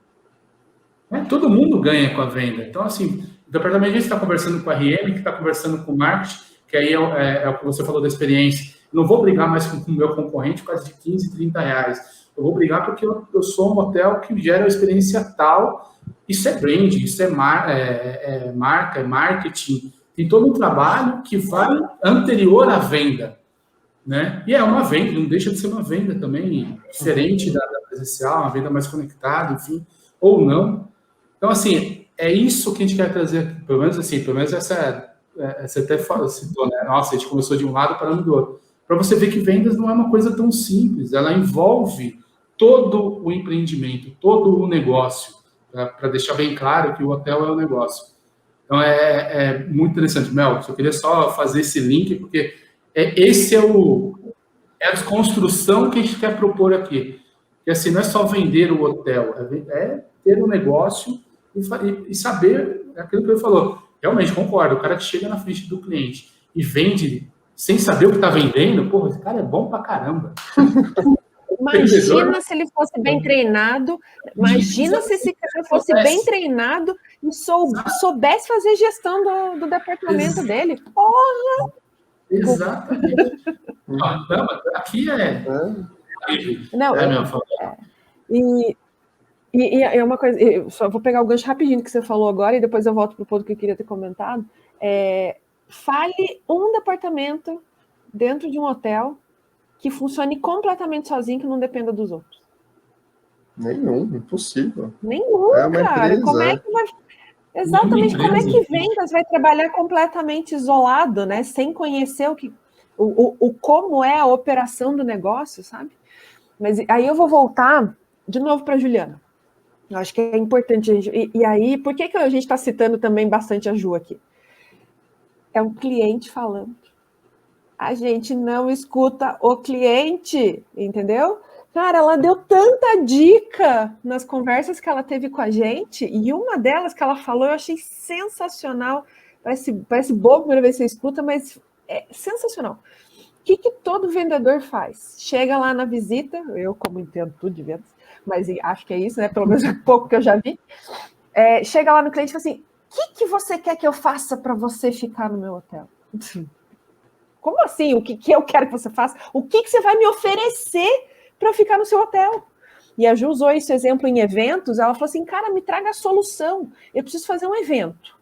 Todo mundo ganha com a venda. Então, assim, o departamento de gente está conversando com a RM, que está conversando com o marketing, que aí é o que você falou da experiência. Eu não vou brigar mais com o meu concorrente por causa de 15, 30 reais. Eu vou brigar porque eu sou um hotel que gera uma experiência tal. Isso é branding, isso é marca, é marketing. Tem todo um trabalho que vai anterior à venda, né? E é uma venda, não deixa de ser uma venda também, diferente da presencial, uma venda mais conectada, enfim, ou não. Então, assim, é isso que a gente quer trazer, pelo menos essa você até citou, né? Nossa, a gente começou de um lado parando do outro. Para você ver que vendas não é uma coisa tão simples, ela envolve todo o empreendimento, todo o negócio, para deixar bem claro que o hotel é um negócio. Então, é muito interessante. Mel, eu queria só fazer esse link, porque esse é a desconstrução que a gente quer propor aqui. Que assim, não é só vender o hotel, é ter um negócio e saber aquilo que ele falou. Realmente, concordo. O cara que chega na frente do cliente e vende sem saber o que está vendendo, porra, esse cara é bom pra caramba. Imagina se ele fosse bem treinado, imagina se esse cara fosse bem treinado e soubesse fazer gestão do departamento dele. Porra! Exatamente. Aqui Não, e é uma coisa, eu só vou pegar o gancho rapidinho que você falou agora e depois eu volto para o ponto que eu queria ter comentado. Fale um departamento dentro de um hotel que funcione completamente sozinho, que não dependa dos outros. Nenhum, impossível. Nenhum, cara. Como é que vai... Exatamente, como é que vendas vai trabalhar completamente isolado, né? Sem conhecer o como é a operação do negócio, sabe? Mas aí eu vou voltar de novo para a Juliana. Eu acho que é importante a gente... E aí, por que a gente está citando também bastante a Ju aqui? É um cliente falando. A gente não escuta o cliente, entendeu? Cara, ela deu tanta dica nas conversas que ela teve com a gente, e uma delas que ela falou, eu achei sensacional. Parece bobo a primeira vez que você escuta, mas é sensacional. O que todo vendedor faz? Chega lá na visita, eu como entendo tudo de vendas, mas acho que é isso, né? Pelo menos um pouco que eu já vi. Chega lá no cliente e fala assim, o que você quer que eu faça para você ficar no meu hotel? Como assim? O que eu quero que você faça? O que você vai me oferecer para eu ficar no seu hotel? E a Ju usou esse exemplo em eventos, ela falou assim, cara, me traga a solução. Eu preciso fazer um evento.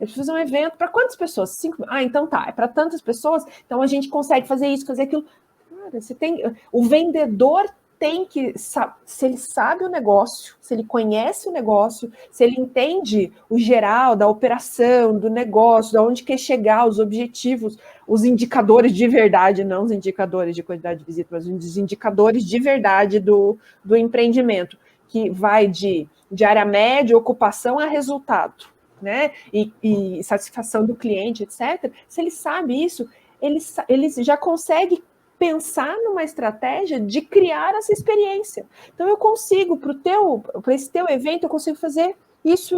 Eu preciso fazer um evento para quantas pessoas? 5 mil. Então tá, é para tantas pessoas, então a gente consegue fazer isso, fazer aquilo. Cara, você tem... O vendedor tem que, se ele sabe o negócio, se ele conhece o negócio, se ele entende o geral da operação, do negócio, de onde quer chegar, os objetivos, os indicadores de verdade, não os indicadores de quantidade de visita, mas os indicadores de verdade do empreendimento, que vai de área média, ocupação a resultado, né? E satisfação do cliente, etc. Se ele sabe isso, ele já consegue pensar numa estratégia de criar essa experiência. Então, eu consigo, para esse teu evento, eu consigo fazer isso.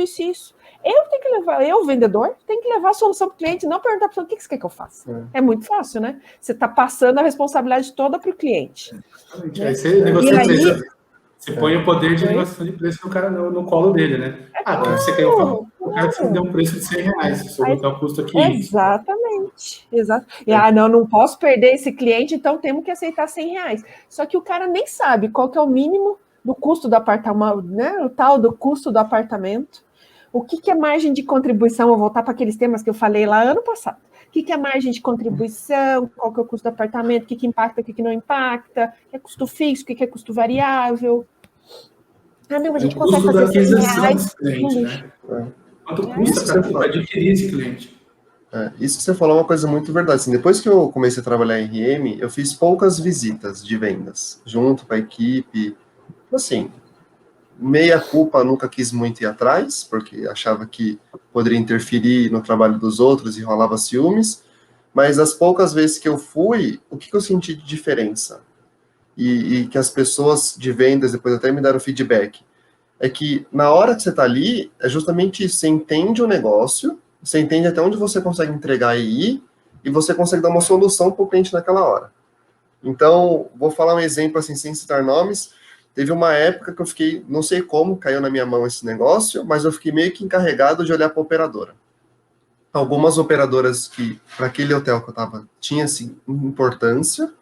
Eu, vendedor, tenho que levar a solução para o cliente, não perguntar para o que você quer que eu faça. É muito fácil, né? Você está passando a responsabilidade toda para o cliente. Exatamente. Aí você negocia preço. Você põe o poder de negociação de preço no cara no colo dele, né? O que você quer? Eu quero que você me dê um preço de R$100. O seu hotel custa aqui. Exatamente. E não posso perder esse cliente, então temos que aceitar R$100. Só que o cara nem sabe qual que é o mínimo do custo do apartamento, né? O tal do custo do apartamento. O que é margem de contribuição? Vou voltar para aqueles temas que eu falei lá ano passado. O que é margem de contribuição? Qual que é o custo do apartamento? O que impacta, o que não impacta? O que é custo fixo? O que é custo variável? A gente consegue fazer R$100 cliente, né? Quanto custa para adquirir esse cliente? Isso que você falou é uma coisa muito verdade. Assim, depois que eu comecei a trabalhar em RM, eu fiz poucas visitas de vendas, junto com a equipe. Assim, meia culpa, nunca quis muito ir atrás, porque achava que poderia interferir no trabalho dos outros e rolava ciúmes. Mas as poucas vezes que eu fui, o que eu senti de diferença? E que as pessoas de vendas depois até me deram feedback, é que na hora que você está ali, é justamente isso, você entende o negócio, você entende até onde você consegue entregar e ir, e você consegue dar uma solução para o cliente naquela hora. Então, vou falar um exemplo assim, sem citar nomes, teve uma época que eu fiquei, não sei como, caiu na minha mão esse negócio, mas eu fiquei meio que encarregado de olhar para a operadora. Algumas operadoras que, para aquele hotel que eu estava, tinha assim, importância,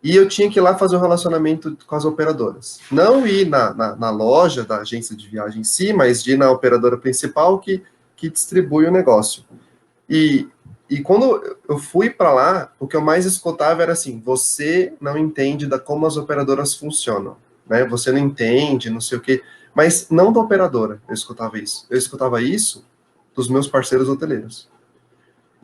e eu tinha que ir lá fazer o relacionamento com as operadoras. Não ir na loja da agência de viagem em si, mas de ir na operadora principal que distribui o negócio. E quando eu fui para lá, o que eu mais escutava era assim, você não entende como as operadoras funcionam, né? Você não entende, não sei o quê. Mas não da operadora, eu escutava isso. Eu escutava isso dos meus parceiros hoteleiros.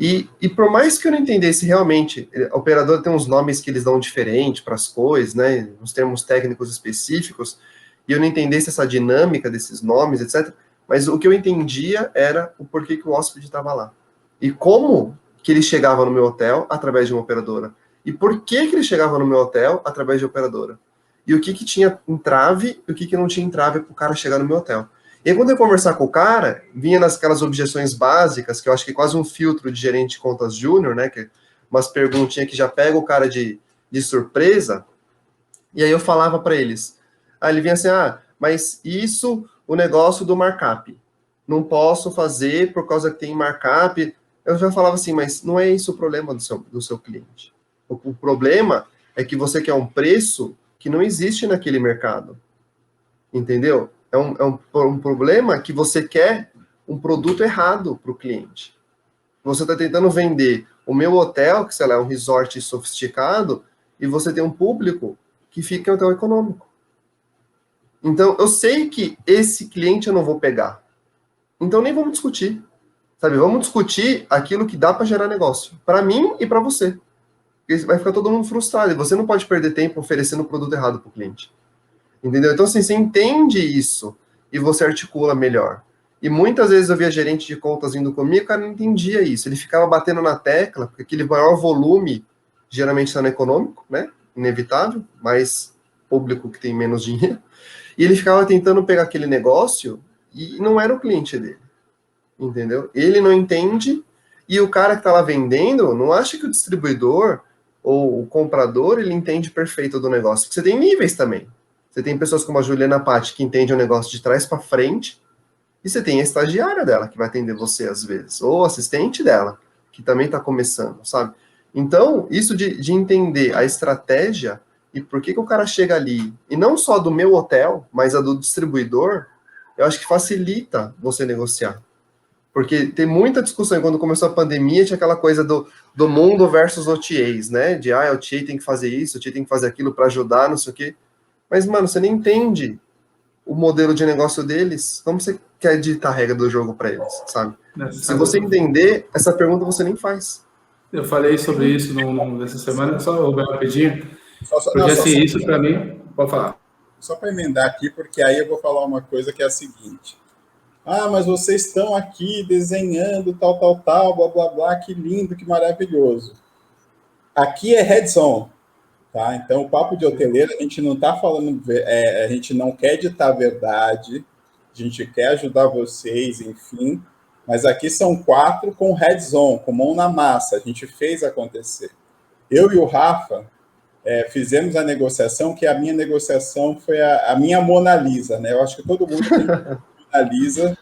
E por mais que eu não entendesse realmente, a operadora tem uns nomes que eles dão diferente para as coisas, né, uns termos técnicos específicos, e eu não entendesse essa dinâmica desses nomes, etc., mas o que eu entendia era o porquê que o hóspede estava lá. E como que ele chegava no meu hotel através de uma operadora. E por que ele chegava no meu hotel através de operadora. E o que tinha entrave e o que não tinha entrave para o cara chegar no meu hotel. E aí, quando eu conversar com o cara, vinha naquelas objeções básicas, que eu acho que é quase um filtro de gerente de contas júnior, né? Que é umas perguntinhas que já pega o cara de surpresa. E aí eu falava para eles. Aí ele vinha assim, mas isso, o negócio do markup. Não posso fazer por causa que tem markup. Eu já falava assim, mas não é isso o problema do seu cliente. O problema é que você quer um preço que não existe naquele mercado. Entendeu? É um problema que você quer um produto errado para o cliente. Você está tentando vender o meu hotel, que sei lá, é um resort sofisticado, e você tem um público que fica em hotel econômico. Então, eu sei que esse cliente eu não vou pegar. Então, nem vamos discutir. Sabe, vamos discutir aquilo que dá para gerar negócio. Para mim e para você. Porque vai ficar todo mundo frustrado. E você não pode perder tempo oferecendo o produto errado para o cliente. Entendeu? Então, assim, você entende isso e você articula melhor. E muitas vezes eu via gerente de contas indo comigo, o cara não entendia isso. Ele ficava batendo na tecla, porque aquele maior volume geralmente está no econômico, né? Inevitável, mais público que tem menos dinheiro. E ele ficava tentando pegar aquele negócio e não era o cliente dele. Entendeu? Ele não entende e o cara que está lá vendendo não acha que o distribuidor ou o comprador ele entende perfeito do negócio. Porque você tem níveis também. Você tem pessoas como a Juliana Patti, que entende o negócio de trás para frente, e você tem a estagiária dela, que vai atender você às vezes, ou o assistente dela, que também está começando, sabe? Então, isso de entender a estratégia e por que o cara chega ali, e não só do meu hotel, mas a do distribuidor, eu acho que facilita você negociar. Porque tem muita discussão, quando começou a pandemia, tinha aquela coisa do mundo versus OTAs, né? De, o OTA tem que fazer isso, o OTA tem que fazer aquilo para ajudar, não sei o quê. Mas, mano, você nem entende o modelo de negócio deles, como você quer ditar a regra do jogo para eles, sabe? Se você entender, essa pergunta você nem faz. Eu falei sobre isso nessa semana, só bem rapidinho, porque assim, isso para mim, pode falar. Só para emendar aqui, porque aí eu vou falar uma coisa que é a seguinte. Ah, mas vocês estão aqui desenhando tal, blá, blá, blá, que lindo, que maravilhoso. Aqui é hands-on, tá? Então, o papo de hoteleiro, a gente não está falando, a gente não quer ditar a verdade, a gente quer ajudar vocês, enfim, mas aqui são 4 com hands-on, com mão na massa, a gente fez acontecer. Eu e o Rafa fizemos a negociação, que a minha negociação foi a minha Mona Lisa, né? Eu acho que todo mundo tem Mona Lisa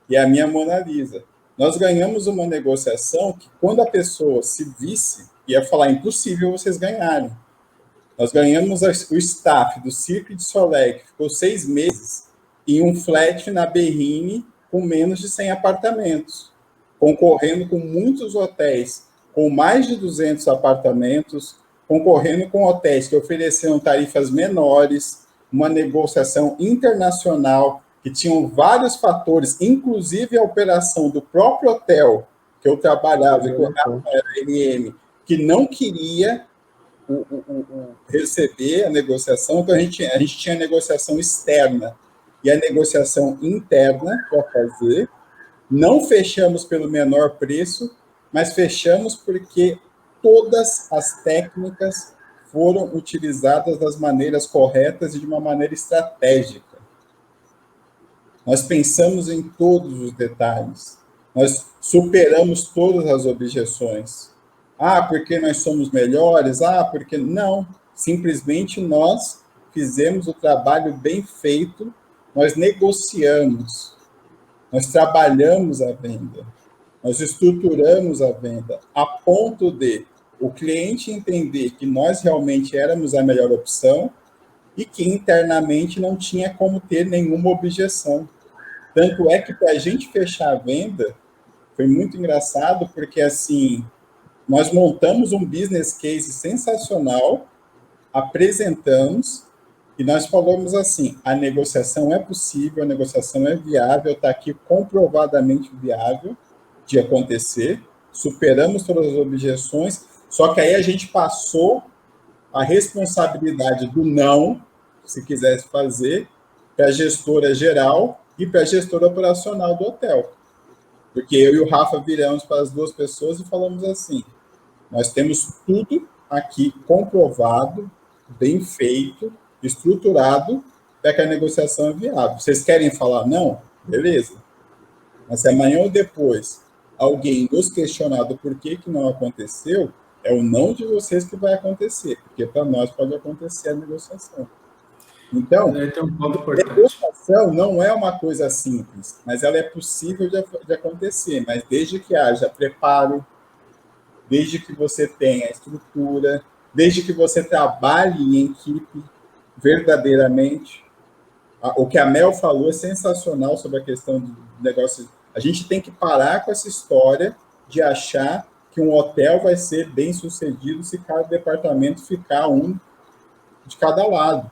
e a minha Mona Lisa. Nós ganhamos uma negociação que, quando a pessoa se visse, ia falar, impossível vocês ganharem. Nós ganhamos o staff do Cirque du Soleil, que ficou 6 meses, em um flat na Berrine, com menos de 100 apartamentos, concorrendo com muitos hotéis, com mais de 200 apartamentos, concorrendo com hotéis que ofereciam tarifas menores, uma negociação internacional, que tinham vários fatores, inclusive a operação do próprio hotel, que eu trabalhava, que era RM, que não queria receber a negociação, então a gente tinha a negociação externa e a negociação interna para fazer. Não fechamos pelo menor preço, mas fechamos porque todas as técnicas foram utilizadas das maneiras corretas e de uma maneira estratégica. Nós pensamos em todos os detalhes. Nós superamos todas as objeções. Ah, porque nós somos melhores? Ah, porque... Não. Simplesmente nós fizemos o trabalho bem feito, nós negociamos, nós trabalhamos a venda, nós estruturamos a venda, a ponto de o cliente entender que nós realmente éramos a melhor opção e que internamente não tinha como ter nenhuma objeção. Tanto é que, para a gente fechar a venda, foi muito engraçado, porque assim, nós montamos um business case sensacional, apresentamos, e nós falamos assim, a negociação é possível, a negociação é viável, está aqui comprovadamente viável de acontecer, superamos todas as objeções, só que aí a gente passou a responsabilidade do não, se quisesse fazer, para a gestora geral e para a gestora operacional do hotel. Porque eu e o Rafa viramos para as 2 pessoas e falamos assim, nós temos tudo aqui comprovado, bem feito, estruturado, para que a negociação é viável. Vocês querem falar não? Beleza. Mas se amanhã ou depois alguém nos questionar do porquê que não aconteceu, é o não de vocês que vai acontecer, porque para nós pode acontecer a negociação. Então, tem um ponto importante. Negociação não é uma coisa simples, mas ela é possível de acontecer, mas desde que haja preparo, desde que você tenha estrutura, desde que você trabalhe em equipe verdadeiramente. O que a Mel falou é sensacional sobre a questão do negócio. A gente tem que parar com essa história de achar que um hotel vai ser bem sucedido se cada departamento ficar um de cada lado.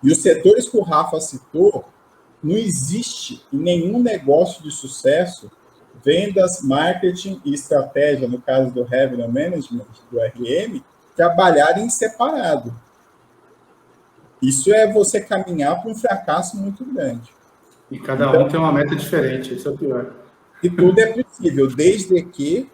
E os setores que o Rafa citou, não existe em nenhum negócio de sucesso vendas, marketing e estratégia, no caso do Revenue Management, do RM, trabalharem separado. Isso é você caminhar para um fracasso muito grande. E cada um tem uma meta diferente, isso é o pior. E tudo é possível, desde que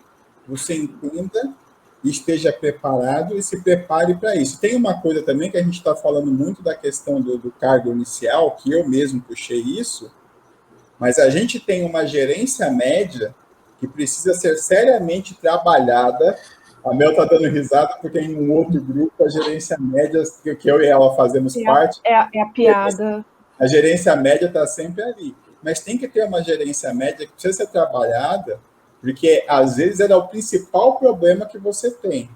você entenda, esteja preparado e se prepare para isso. Tem uma coisa também que a gente está falando muito da questão do cargo inicial, que eu mesmo puxei isso, mas a gente tem uma gerência média que precisa ser seriamente trabalhada. A Mel está dando risada porque em um outro grupo, a gerência média, que eu e ela fazemos parte... É a piada. A gerência média está sempre ali. Mas tem que ter uma gerência média que precisa ser trabalhada, porque às vezes é o principal problema que você tem.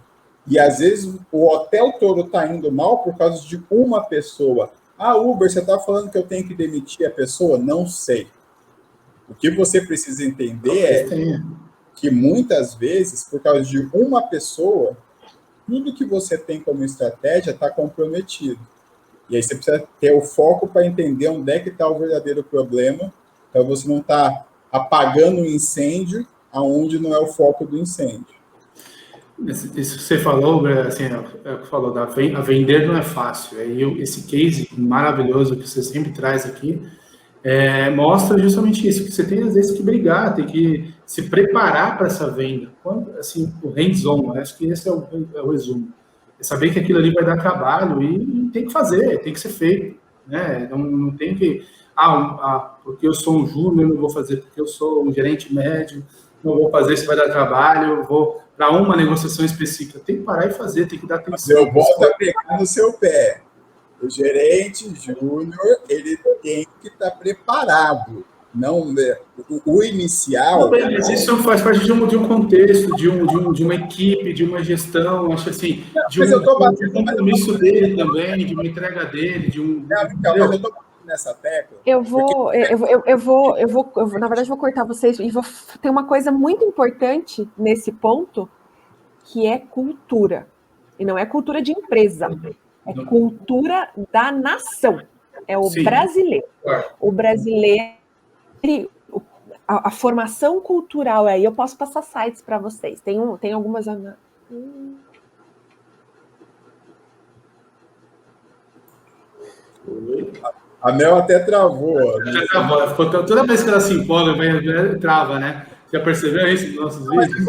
E às vezes o hotel todo está indo mal por causa de uma pessoa. Ah, Uber, você está falando que eu tenho que demitir a pessoa? Não sei. O que você precisa entender é que muitas vezes, por causa de uma pessoa, tudo que você tem como estratégia está comprometido. E aí você precisa ter o foco para entender onde é que está o verdadeiro problema, para você não estar apagando o incêndio aonde não é o foco do incêndio. Isso que você falou, assim, falou, a vender não é fácil. Esse case maravilhoso que você sempre traz aqui mostra justamente isso, que você tem às vezes que brigar, tem que se preparar para essa venda. Assim, o hands-on, acho que esse é o resumo. É saber que aquilo ali vai dar trabalho e tem que fazer, tem que ser feito. Né? Não tem que... porque eu sou um júnior, não vou fazer, porque eu sou um gerente médio, não vou fazer, isso vai dar trabalho, eu vou para uma negociação específica. Tem que parar e fazer, tem que dar atenção. Eu volto a pegar no seu pé. O gerente júnior, ele tem que estar preparado. Não, o inicial... Mas isso faz parte de um contexto, de uma equipe, de uma gestão, acho assim, de um compromisso dele também, de uma entrega dele, de um... Mas eu estou nessa tecla. Eu vou, na verdade, vou cortar vocês e tem uma coisa muito importante nesse ponto, que é cultura. E não é cultura de empresa, é cultura da nação. É o brasileiro. O brasileiro, a formação cultural aí, eu posso passar sites para vocês. Tem algumas... A Mel até travou. Já travou. Toda vez que ela se empolga, trava, né? Já percebeu isso nos nossos vídeos?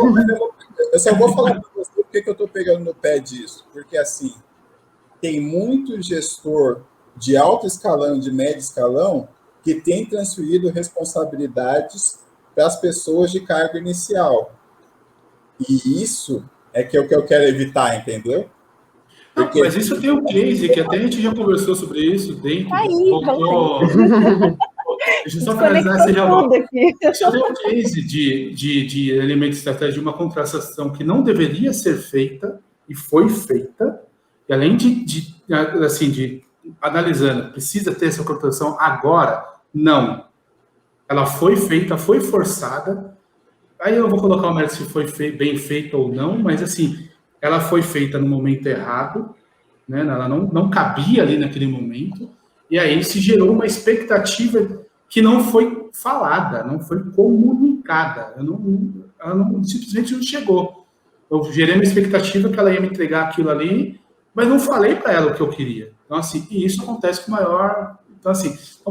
Eu só vou falar para você por que eu estou pegando no pé disso. Porque, assim, tem muito gestor de alto escalão, de médio escalão, que tem transferido responsabilidades para as pessoas de cargo inicial. E isso é que eu quero evitar, entendeu? Porque... Mas isso tem um case, que até a gente já conversou sobre isso dentro. Deixa eu só finalizar esse já. Deixa eu ter um case de elemento estratégico de uma contratação que não deveria ser feita e foi feita, e além de analisando, precisa ter essa contratação agora? Não. Ela foi feita, foi forçada, aí eu vou colocar o mérito se foi bem feita ou não, mas assim, ela foi feita no momento errado, né? Ela não cabia ali naquele momento, e aí se gerou uma expectativa que não foi falada, não foi comunicada, ela simplesmente não chegou. Eu gerei uma expectativa que ela ia me entregar aquilo ali, mas não falei para ela o que eu queria. Então, assim, e isso acontece com maior... Então,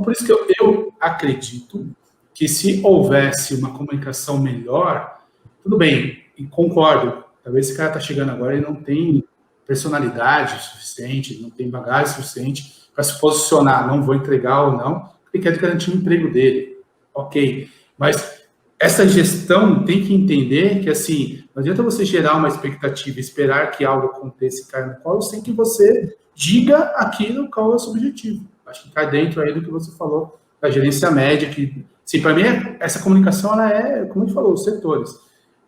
por isso que eu acredito que se houvesse uma comunicação melhor, tudo bem, e concordo, talvez esse cara está chegando agora e não tem personalidade suficiente, não tem bagagem suficiente para se posicionar, não vou entregar ou não, ele quer garantir o emprego dele. Ok, mas essa gestão tem que entender que, assim, não adianta você gerar uma expectativa, esperar que algo aconteça e caia no colo, sem que você diga aquilo qual é o seu objetivo. Acho que cai dentro aí do que você falou, da gerência média, que, assim, para mim, essa comunicação, ela é, como a gente falou, os setores.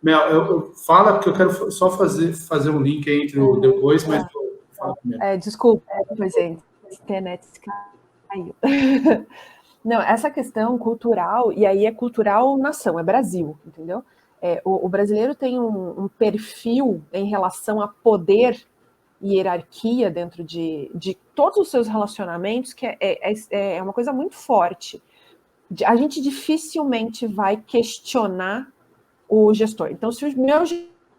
Mel, eu falo que eu quero só fazer um link aí entre o depois, mas eu falo primeiro. Desculpa, gente, a internet caiu. Não, essa questão cultural, e aí é cultural nação, é Brasil, entendeu? O brasileiro tem um perfil em relação a poder e hierarquia dentro de todos os seus relacionamentos, que é uma coisa muito forte. A gente dificilmente vai questionar o gestor. Então, se o meu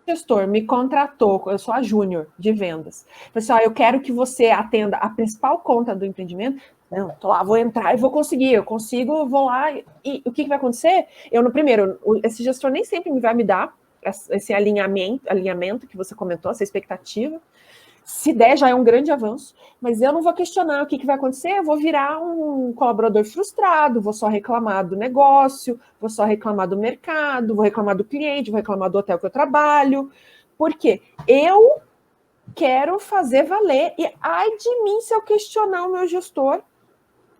gestor me contratou, eu sou a júnior de vendas, pessoal, eu quero que você atenda a principal conta do empreendimento. Não, tô lá, vou entrar e vou conseguir, eu consigo, vou lá, e o que vai acontecer? Esse gestor nem sempre vai me dar esse alinhamento que você comentou, essa expectativa. Se der, já é um grande avanço, mas eu não vou questionar o que vai acontecer, eu vou virar um colaborador frustrado, vou só reclamar do negócio, vou só reclamar do mercado, vou reclamar do cliente, vou reclamar do hotel que eu trabalho, porque eu quero fazer valer, e ai de mim se eu questionar o meu gestor,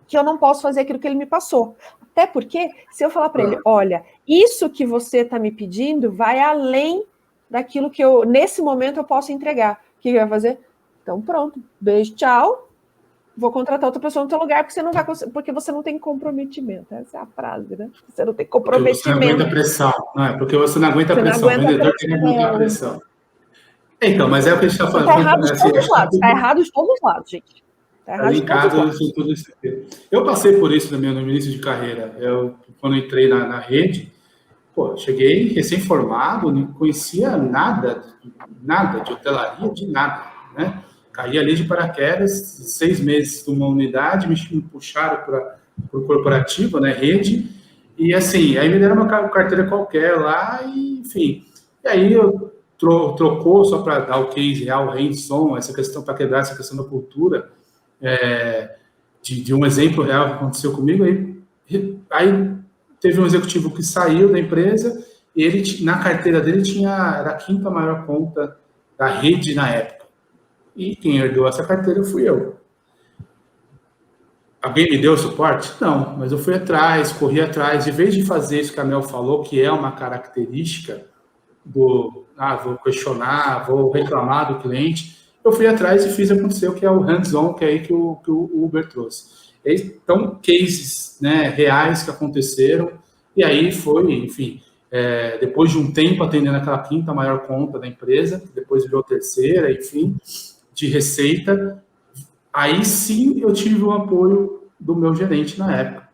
que eu não posso fazer aquilo que ele me passou. Até porque, se eu falar para ele, olha, isso que você está me pedindo vai além daquilo que eu, nesse momento, eu posso entregar. O que vai fazer? Então, pronto. Beijo, tchau. Vou contratar outra pessoa no teu lugar, porque você não vai porque você não tem comprometimento. Essa é a frase, né? Você não tem comprometimento. Porque você não aguenta pressão. Não é? Porque você não aguenta pressão. O vendedor tem que aguentar a pressão. Então, mas é o que a gente está falando. Está errado de todos os lados. Está errado de todos os lados, gente. Terra Ali de em casa, todos eu sou tudo isso aqui. Eu passei por isso no início de carreira. Quando eu entrei na rede, pô, cheguei recém-formado, não conhecia nada de hotelaria, de nada, né? Caí ali de paraquedas, 6 meses numa unidade, me puxaram para o corporativo, né, rede, e assim, aí me deram uma carteira qualquer lá, e enfim. E aí eu trocou, só para dar o case real, hands-on, essa questão, para quebrar essa questão da cultura, de um exemplo real que aconteceu comigo, aí teve um executivo que saiu da empresa, e ele, na carteira dele, era a quinta maior conta da rede na época. E quem herdou essa carteira fui eu. Alguém me deu suporte? Não, mas eu fui atrás, corri atrás. Em vez de fazer isso que a Mel falou, que é uma característica vou questionar, vou reclamar do cliente, eu fui atrás e fiz acontecer o que é o hands-on, que é aí que o Uber trouxe. Então, cases, né, reais que aconteceram, e aí foi, enfim, depois de um tempo atendendo aquela quinta maior conta da empresa, depois virou terceira, enfim, de receita, aí sim eu tive o apoio do meu gerente na época.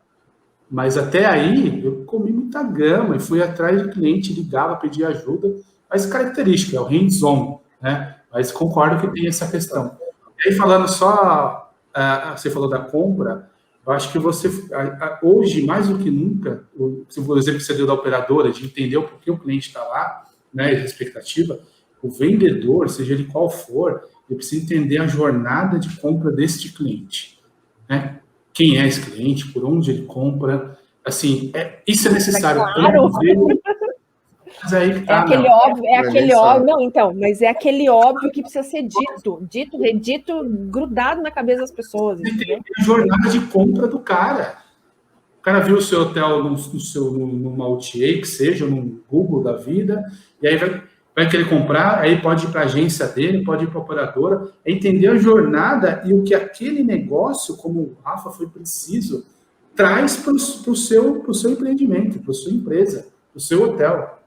Mas até aí eu comi muita grama e fui atrás do cliente, ligava, pedia ajuda, mas característica, é o hands-on, né? Mas concordo que tem essa questão. E aí falando só, você falou da compra, eu acho que hoje, mais do que nunca, o exemplo que você deu da operadora, de entender o porquê o cliente está lá, né, a expectativa, o vendedor, seja ele qual for, ele precisa entender a jornada de compra deste cliente, né? Quem é esse cliente, por onde ele compra, assim, isso é necessário. Claro. Mas aí que tá, aquele não. óbvio, aquele óbvio, não, então, mas é aquele óbvio que precisa ser dito, redito, grudado na cabeça das pessoas, entendeu? A jornada de compra do cara. O cara viu o seu hotel numa OTA, que seja, num Google da vida, e aí vai querer comprar, aí pode ir para a agência dele, pode ir para a operadora, entender a jornada e o que aquele negócio, como o Rafa foi preciso, traz para o seu empreendimento, para a sua empresa, para o seu hotel.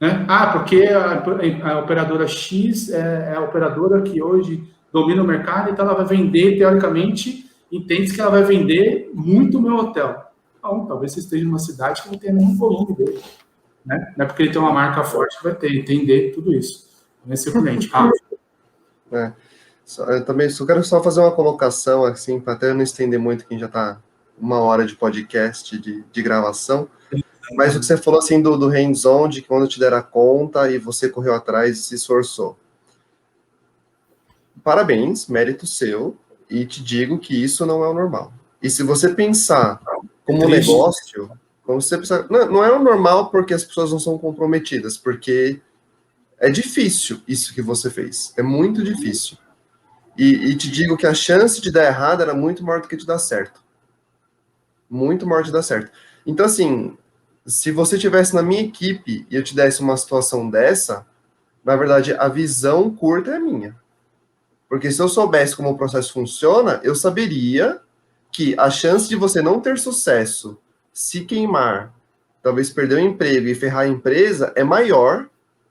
Né? Porque a operadora X é a operadora que hoje domina o mercado, então ela vai vender, teoricamente, entende que ela vai vender muito o meu hotel. Não, talvez você esteja numa cidade que não tenha nenhum volume dele. Né? Não é porque ele tem uma marca forte que vai entender tudo isso. Nesse cliente. Eu também quero fazer uma colocação, assim, para até não estender muito, quem já está 1 hora de podcast, de gravação. Mas o que você falou, assim, do hands-on, de que quando te deram a conta e você correu atrás e se esforçou. Parabéns, mérito seu, e te digo que isso não é o normal. E se você pensar como um negócio, como você pensar, não é o normal porque as pessoas não são comprometidas, porque é difícil isso que você fez. É muito difícil. E te digo que a chance de dar errado era muito maior do que de dar certo. Muito maior de dar certo. Então, assim, se você estivesse na minha equipe e eu te desse uma situação dessa, na verdade, a visão curta é minha. Porque se eu soubesse como o processo funciona, eu saberia que a chance de você não ter sucesso, se queimar, talvez perder o emprego e ferrar a empresa, é maior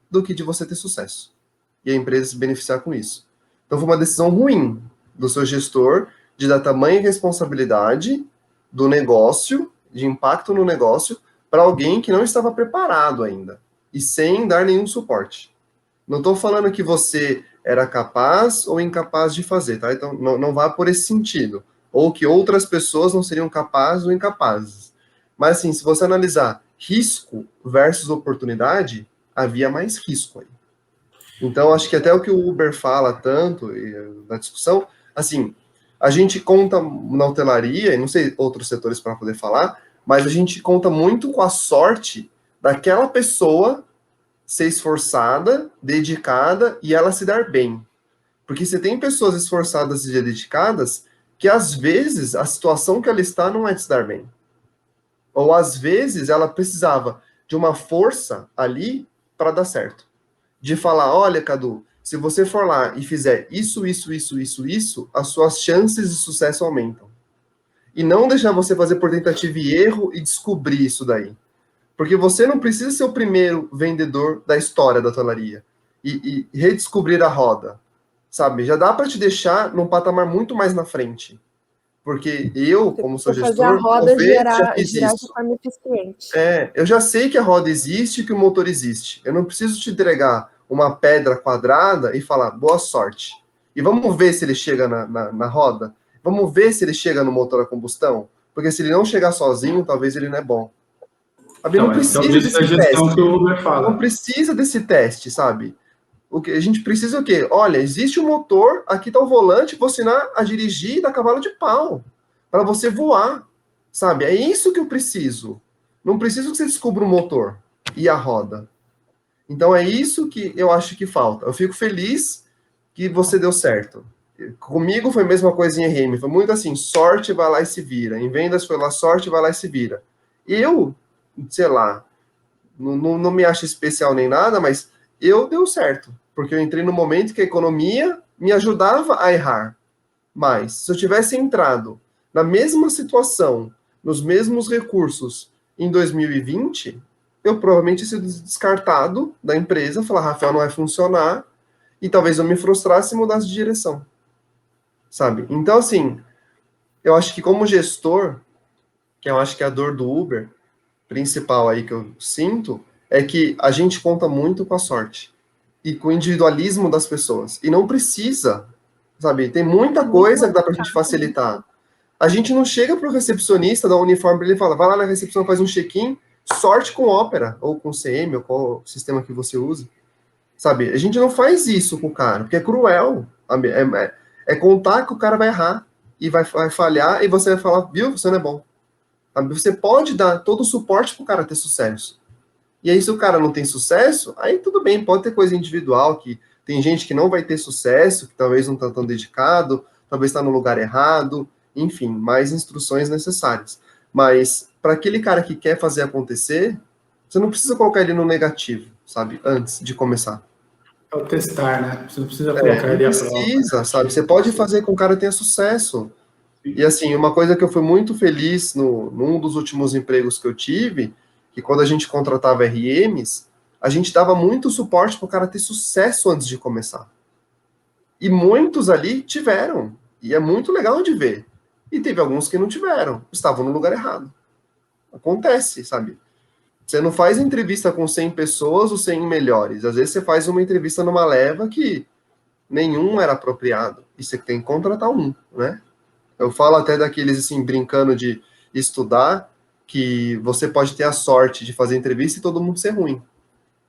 do que de você ter sucesso. E a empresa se beneficiar com isso. Então, foi uma decisão ruim do seu gestor de dar tamanha responsabilidade do negócio, de impacto no negócio, para alguém que não estava preparado ainda e sem dar nenhum suporte. Não estou falando que você era capaz ou incapaz de fazer, tá? Então, não vá por esse sentido. Ou que outras pessoas não seriam capazes ou incapazes. Mas, assim, se você analisar risco versus oportunidade, havia mais risco aí. Então, acho que até o que o Uber fala tanto na discussão, assim, a gente conta na hotelaria, e não sei outros setores para poder falar, mas a gente conta muito com a sorte daquela pessoa ser esforçada, dedicada e ela se dar bem. Porque você tem pessoas esforçadas e dedicadas que, às vezes, a situação que ela está não é de se dar bem. Ou, às vezes, ela precisava de uma força ali para dar certo. De falar, olha, Cadu, se você for lá e fizer isso, as suas chances de sucesso aumentam. E não deixar você fazer por tentativa e erro e descobrir isso daí. Porque você não precisa ser o primeiro vendedor da história da hotelaria e redescobrir a roda. sabe? Já dá para te deixar num patamar muito mais na frente. Porque eu, como sou gestor, fazer a roda talvez já fiz girar de isso. forma eficiente. Eu já sei que a roda existe, que o motor existe. Eu não preciso te entregar uma pedra quadrada e falar, boa sorte. E vamos ver se ele chega na roda? Vamos ver se ele chega no motor a combustão? Porque se ele não chegar sozinho, talvez ele não é bom. Sabe? Não precisa isso é a desse gestão teste. que o Uber fala. Não precisa desse teste, sabe? O que a gente precisa é o quê? Olha, existe um motor, aqui está o volante, vou ensinar a dirigir e dar cavalo de pau para você voar, sabe? É isso que eu preciso. Não preciso que você descubra o motor e a roda. Então é isso que eu acho que falta. Eu fico feliz que você deu certo. Comigo foi a mesma coisa em RM. Foi muito assim, sorte, vai lá e se vira. Em vendas foi lá, sorte, vai lá e se vira. Eu, sei lá, não me acho especial nem nada, mas eu deu certo. Porque eu entrei no momento que a economia me ajudava a errar. Mas, se eu tivesse entrado na mesma situação, nos mesmos recursos em 2020, eu provavelmente ia ser descartado da empresa, falar, Rafael, não vai funcionar, e talvez eu me frustrasse e mudasse de direção. Sabe? Então, assim, eu acho que como gestor, que eu acho que é a dor do Uber principal aí que eu sinto, é que a gente conta muito com a sorte e com o individualismo das pessoas. E não precisa, sabe? Tem muita coisa que dá pra gente facilitar. A gente não chega pro recepcionista, dá um uniforme pra ele e fala, vai lá na recepção, faz um check-in, sorte com Opera, ou com CM, ou qual sistema que você usa. Sabe? A gente não faz isso com o cara, porque é cruel. É contar que o cara vai errar e vai falhar, e você vai falar, viu, você não é bom. Sabe? Você pode dar todo o suporte pro cara ter sucesso. E aí, se o cara não tem sucesso, aí tudo bem, pode ter coisa individual, que tem gente que não vai ter sucesso, que talvez não está tão dedicado, talvez está no lugar errado, enfim, mais instruções necessárias. Mas, para aquele cara que quer fazer acontecer, você não precisa colocar ele no negativo, sabe, antes de começar. É o testar, né? Você não precisa colocar ele à prova. Não precisa, sabe? Você pode fazer com que o cara tenha sucesso. E assim, uma coisa que eu fui muito feliz num dos últimos empregos que eu tive, que quando a gente contratava RMs, a gente dava muito suporte para o cara ter sucesso antes de começar. E muitos ali tiveram. E é muito legal de ver. E teve alguns que não tiveram. Estavam no lugar errado. Acontece, sabe? Você não faz entrevista com 100 pessoas ou 100 melhores. Às vezes você faz uma entrevista numa leva que nenhum era apropriado. E você tem que contratar um, né? Eu falo até daqueles, assim, brincando de estudar, que você pode ter a sorte de fazer entrevista e todo mundo ser ruim.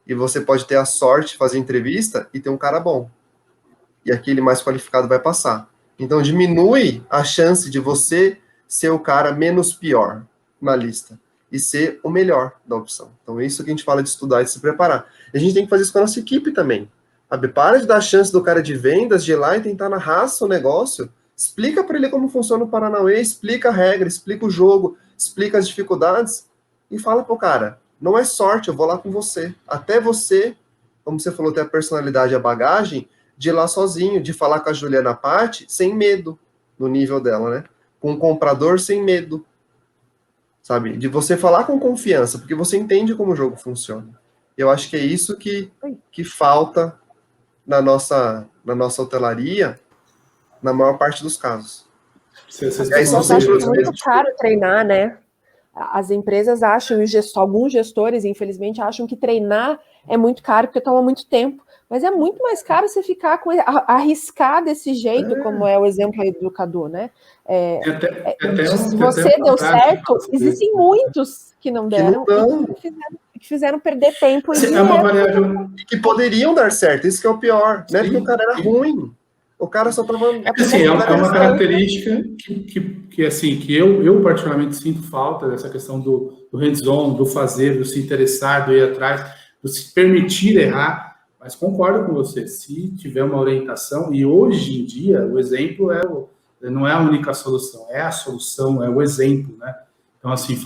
E você pode ter a sorte de fazer entrevista e ter um cara bom. E aquele mais qualificado vai passar. Então, diminui a chance de você ser o cara menos pior na lista e ser o melhor da opção. Então, é isso que a gente fala de estudar e de se preparar. E a gente tem que fazer isso com a nossa equipe também. Sabe? Para de dar a chance do cara de vendas de ir lá e tentar na raça o negócio. Explica para ele como funciona o Paranauê, explica a regra, explica o jogo, explica as dificuldades e fala pro cara, não é sorte, eu vou lá com você. Até você, como você falou, ter a personalidade, a bagagem de ir lá sozinho, de falar com a Juliana Patti sem medo, no nível dela, né? Com um comprador sem medo, sabe? De você falar com confiança, porque você entende como o jogo funciona. Eu acho que é isso que falta na nossa hotelaria, na maior parte dos casos. É muito caro treinar, né? As empresas acham, alguns gestores, infelizmente, acham que treinar é muito caro porque toma muito tempo. Mas é muito mais caro você ficar arriscar desse jeito, como é o exemplo aí do Cadu, né? Se você deu certo, existem muitos que não deram e que fizeram perder tempo e dinheiro. É uma variável que poderiam dar certo, isso que é o pior, né? Porque o cara era ruim. O cara só estava... Assim, é uma característica que eu particularmente sinto falta dessa questão do hands-on, do fazer, do se interessar, do ir atrás, do se permitir errar. Mas concordo com você, se tiver uma orientação, e hoje em dia o exemplo não é a única solução, é a solução, é o exemplo, né? Então, assim,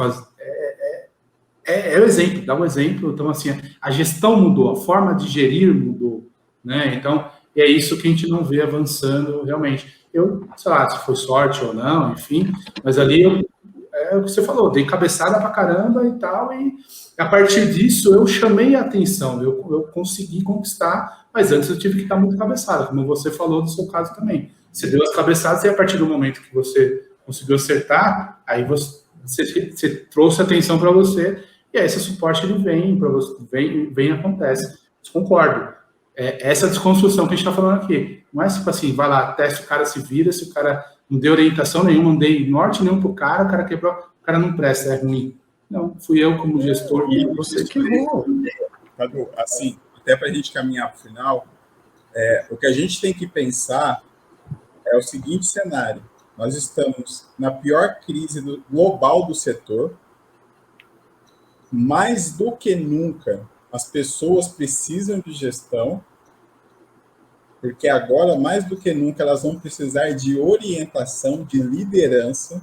é o exemplo, dá um exemplo. Então, assim, a gestão mudou, a forma de gerir mudou, né? Então, é isso que a gente não vê avançando realmente. Eu, sei lá, se foi sorte ou não, enfim, mas ali é o que você falou, dei cabeçada pra caramba e tal, e a partir disso eu chamei a atenção, eu consegui conquistar, mas antes eu tive que estar muito cabeçada, como você falou do seu caso também. Você deu as cabeçadas e a partir do momento que você conseguiu acertar, aí você trouxe atenção para você, e aí esse suporte ele vem para você, vem e acontece. Concordo. Essa desconstrução que a gente está falando aqui. Não é tipo assim, vai lá, testa, o cara se vira, se o cara não deu orientação nenhuma, não dei norte nenhum pro cara, o cara quebrou, o cara não presta, é ruim. Não, fui eu como gestor. E você que errou. Cadu, assim, até para a gente caminhar para o final, o que a gente tem que pensar é o seguinte cenário. Nós estamos na pior crise global do setor. Mais do que nunca, as pessoas precisam de gestão, porque agora, mais do que nunca, elas vão precisar de orientação, de liderança.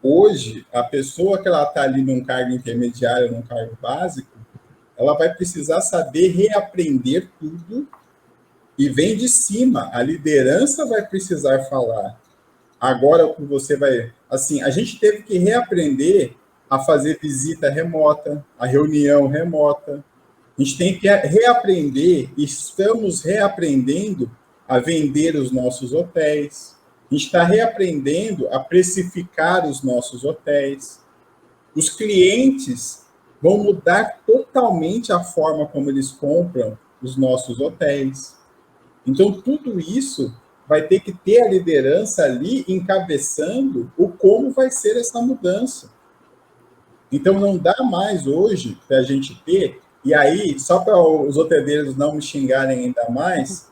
Hoje, a pessoa que ela está ali num cargo intermediário, num cargo básico, ela vai precisar saber reaprender tudo e vem de cima. A liderança vai precisar falar. Agora, o que você vai... Assim, a gente teve que reaprender a fazer visita remota, a reunião remota. A gente tem que reaprender, estamos reaprendendo a vender os nossos hotéis. A gente está reaprendendo a precificar os nossos hotéis. Os clientes vão mudar totalmente a forma como eles compram os nossos hotéis. Então, tudo isso vai ter que ter a liderança ali encabeçando o como vai ser essa mudança. Então, não dá mais hoje para a gente ter, e aí, só para os hoteleiros não me xingarem ainda mais,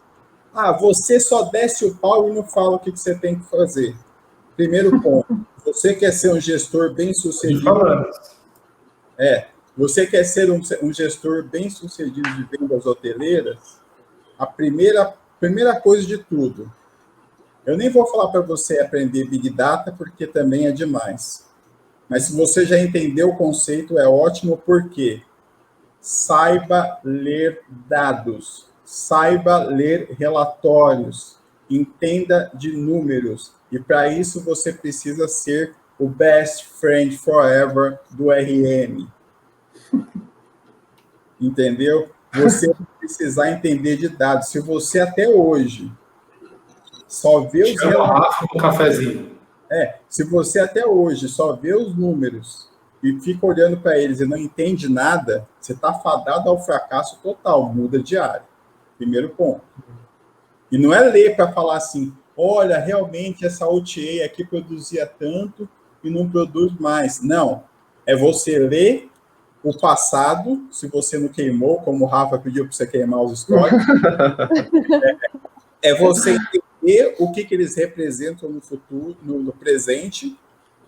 você só desce o pau e não fala o que você tem que fazer. Primeiro ponto, você quer ser um gestor bem-sucedido. Você quer ser um gestor bem-sucedido de vendas hoteleiras? A primeira coisa de tudo, eu nem vou falar para você aprender Big Data, porque também é demais. Mas se você já entendeu o conceito, é ótimo, porque saiba ler dados, saiba ler relatórios, entenda de números. E para isso você precisa ser o best friend forever do RM. Entendeu? Você vai precisar entender de dados. Se você até hoje só vê os relatórios... um cafezinho. Se você até hoje só vê os números e fica olhando para eles e não entende nada, você está fadado ao fracasso total, muda de área. Primeiro ponto. E não é ler para falar assim, olha, realmente essa OTA aqui produzia tanto e não produz mais. Não. É você ler o passado, se você não queimou, como o Rafa pediu para você queimar os históricos. É você entender o que eles representam no futuro, no presente,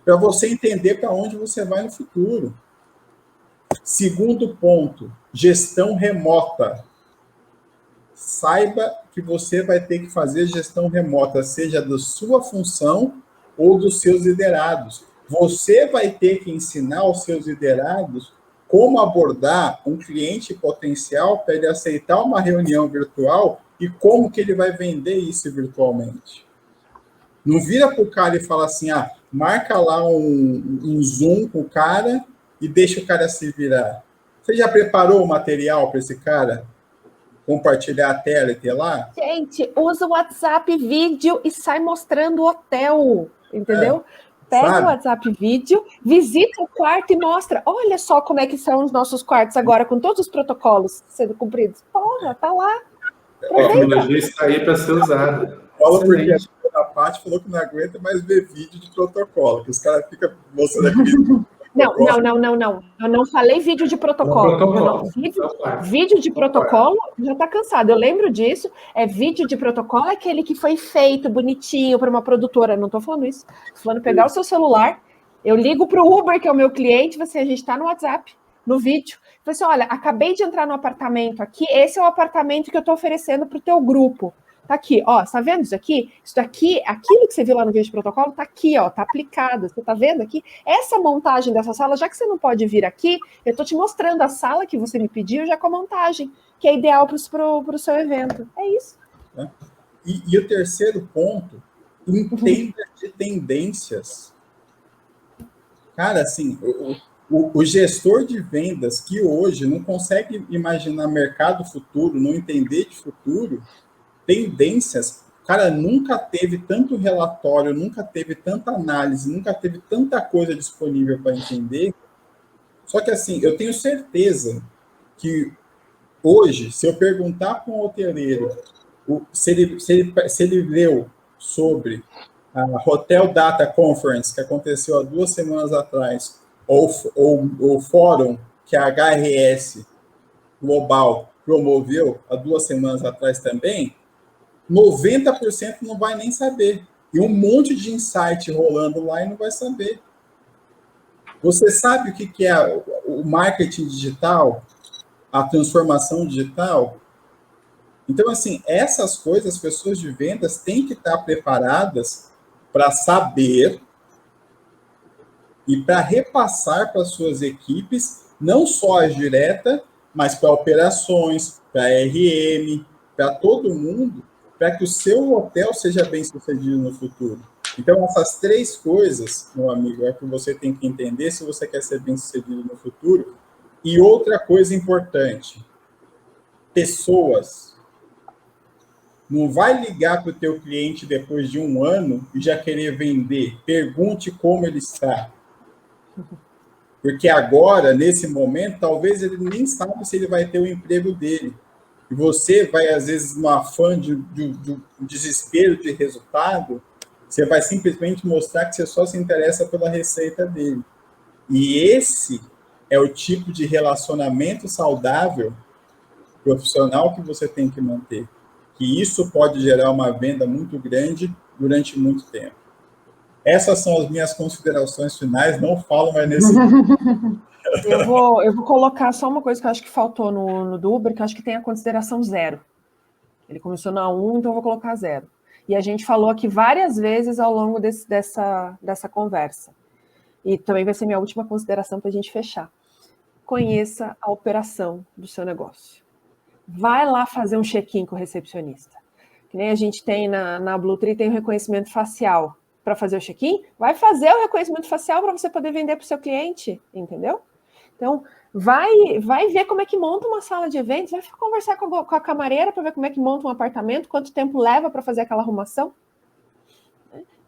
para você entender para onde você vai no futuro. Segundo ponto, gestão remota. Saiba que você vai ter que fazer gestão remota, seja da sua função ou dos seus liderados. Você vai ter que ensinar aos seus liderados como abordar um cliente potencial para ele aceitar uma reunião virtual e como que ele vai vender isso virtualmente. Não vira para o cara e fala assim, marca lá um Zoom com o cara e deixa o cara se virar. Você já preparou o material para esse cara compartilhar a tela e ter lá? Gente, usa o WhatsApp vídeo e sai mostrando o hotel, entendeu? Pega o WhatsApp vídeo, visita o quarto e mostra. Olha só como é que são os nossos quartos agora, com todos os protocolos sendo cumpridos. Porra, tá lá. A tecnologia está aí para ser usada. Fala porque a Paty falou que não aguenta mais ver vídeo de protocolo, que os caras ficam mostrando aquele... Não. Eu não falei vídeo de protocolo. Vídeo de protocolo já está cansado. Eu lembro disso. Vídeo de protocolo é aquele que foi feito bonitinho para uma produtora. Não estou falando isso. Estou falando pegar o seu celular. Eu ligo para o Uber, que é o meu cliente. A gente está no WhatsApp, no vídeo. Falei assim, olha, acabei de entrar no apartamento aqui. Esse é o apartamento que eu estou oferecendo para o teu grupo. Tá aqui, ó, tá vendo isso aqui? Isso daqui, aquilo que você viu lá no vídeo de protocolo, tá aqui, ó, tá aplicado. Você tá vendo aqui? Essa montagem dessa sala, já que você não pode vir aqui, eu tô te mostrando a sala que você me pediu já com a montagem, que é ideal pro seu evento. É isso. E o terceiro ponto, entenda de tendências. Cara, assim, o gestor de vendas que hoje não consegue imaginar mercado futuro, não entender de futuro, tendências, cara, nunca teve tanto relatório, nunca teve tanta análise, nunca teve tanta coisa disponível para entender. Só que, assim, eu tenho certeza que hoje, se eu perguntar para um hoteleiro se ele leu sobre a Hotel Data Conference, que aconteceu há 2 semanas atrás, ou o fórum que a HRS Global promoveu há 2 semanas atrás também, 90% não vai nem saber. E um monte de insight rolando lá e não vai saber. Você sabe o que é o marketing digital, a transformação digital? Então, assim, essas coisas, as pessoas de vendas têm que estar preparadas para saber e para repassar para suas equipes, não só a direta, mas para operações, para RM, para todo mundo, para que o seu hotel seja bem sucedido no futuro. Então, essas 3 coisas, meu amigo, é que você tem que entender se você quer ser bem sucedido no futuro. E outra coisa importante, pessoas. Não vai ligar para o teu cliente depois de 1 ano e já querer vender. Pergunte como ele está. Porque agora, nesse momento, talvez ele nem sabe se ele vai ter o emprego dele. E você vai, às vezes, no afã de desespero de resultado, você vai simplesmente mostrar que você só se interessa pela receita dele. E esse é o tipo de relacionamento saudável profissional que você tem que manter. Que isso pode gerar uma venda muito grande durante muito tempo. Essas são as minhas considerações finais, não falo mais nesse... Eu vou colocar só uma coisa que eu acho que faltou no do Uber, que eu acho que tem a consideração 0. Ele começou na 1, então eu vou colocar 0. E a gente falou aqui várias vezes ao longo dessa conversa. E também vai ser minha última consideração para a gente fechar. Conheça a operação do seu negócio. Vai lá fazer um check-in com o recepcionista. Que nem a gente tem na Bluetree, tem o reconhecimento facial para fazer o check-in. Vai fazer o reconhecimento facial para você poder vender para o seu cliente, entendeu? Então, vai ver como é que monta uma sala de eventos, vai conversar com a camareira para ver como é que monta um apartamento, quanto tempo leva para fazer aquela arrumação.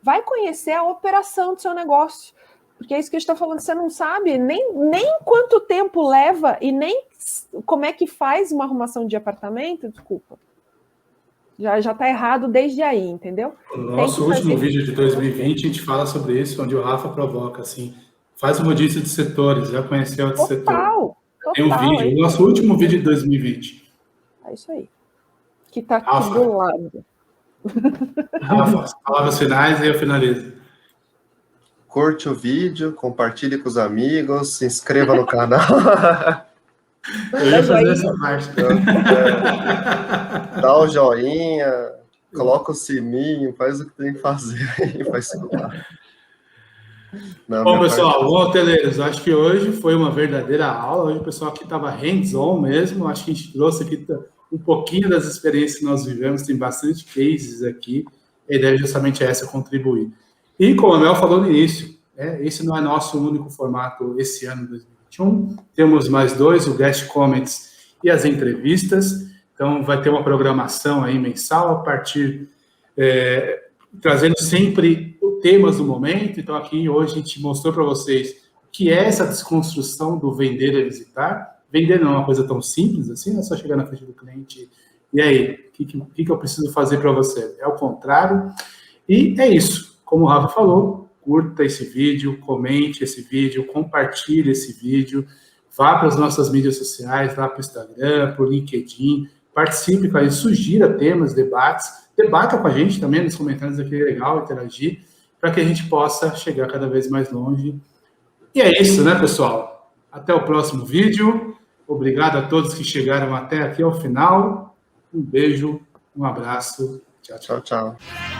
Vai conhecer a operação do seu negócio. Porque é isso que a gente está falando, você não sabe nem quanto tempo leva e nem como é que faz uma arrumação de apartamento, desculpa. Já está errado desde aí, entendeu? No nosso último vídeo de 2020, a gente fala sobre isso, onde o Rafa provoca, assim, faz uma rodízio de setores, já conheceu outro setor. Tem um vídeo, o nosso último vídeo de 2020. É isso aí. Que está aqui do lado. Rafa, palavras finais e eu finalizo. Curte o vídeo, compartilhe com os amigos, se inscreva no canal. Eu ia fazer essa parte. Dá o joinha, coloca o sininho, faz o que tem que fazer aí para escutar. Bom, pessoal, bom, hoteleiros, acho que hoje foi uma verdadeira aula. Hoje o pessoal aqui estava hands-on mesmo. Acho que a gente trouxe aqui um pouquinho das experiências que nós vivemos. Tem bastante cases aqui. A ideia justamente é essa, contribuir. E como a Mel falou no início, esse não é nosso único formato esse ano, 2021. Temos mais 2, o Guest Comments e as entrevistas. Então, vai ter uma programação aí mensal a partir... trazendo sempre temas do momento. Então, aqui hoje a gente mostrou para vocês o que é essa desconstrução do vender e visitar. Vender não é uma coisa tão simples assim, não é só chegar na frente do cliente e aí, o que eu preciso fazer para você? É o contrário. E é isso. Como o Rafa falou, curta esse vídeo, comente esse vídeo, compartilhe esse vídeo, vá para as nossas mídias sociais, vá para o Instagram, para o LinkedIn, participe com a gente, sugira temas, debates, debata com a gente também nos comentários aqui, é legal interagir, para que a gente possa chegar cada vez mais longe. E é isso, né, pessoal? Até o próximo vídeo. Obrigado a todos que chegaram até aqui ao final. Um beijo, um abraço. Tchau, tchau. Tchau, tchau.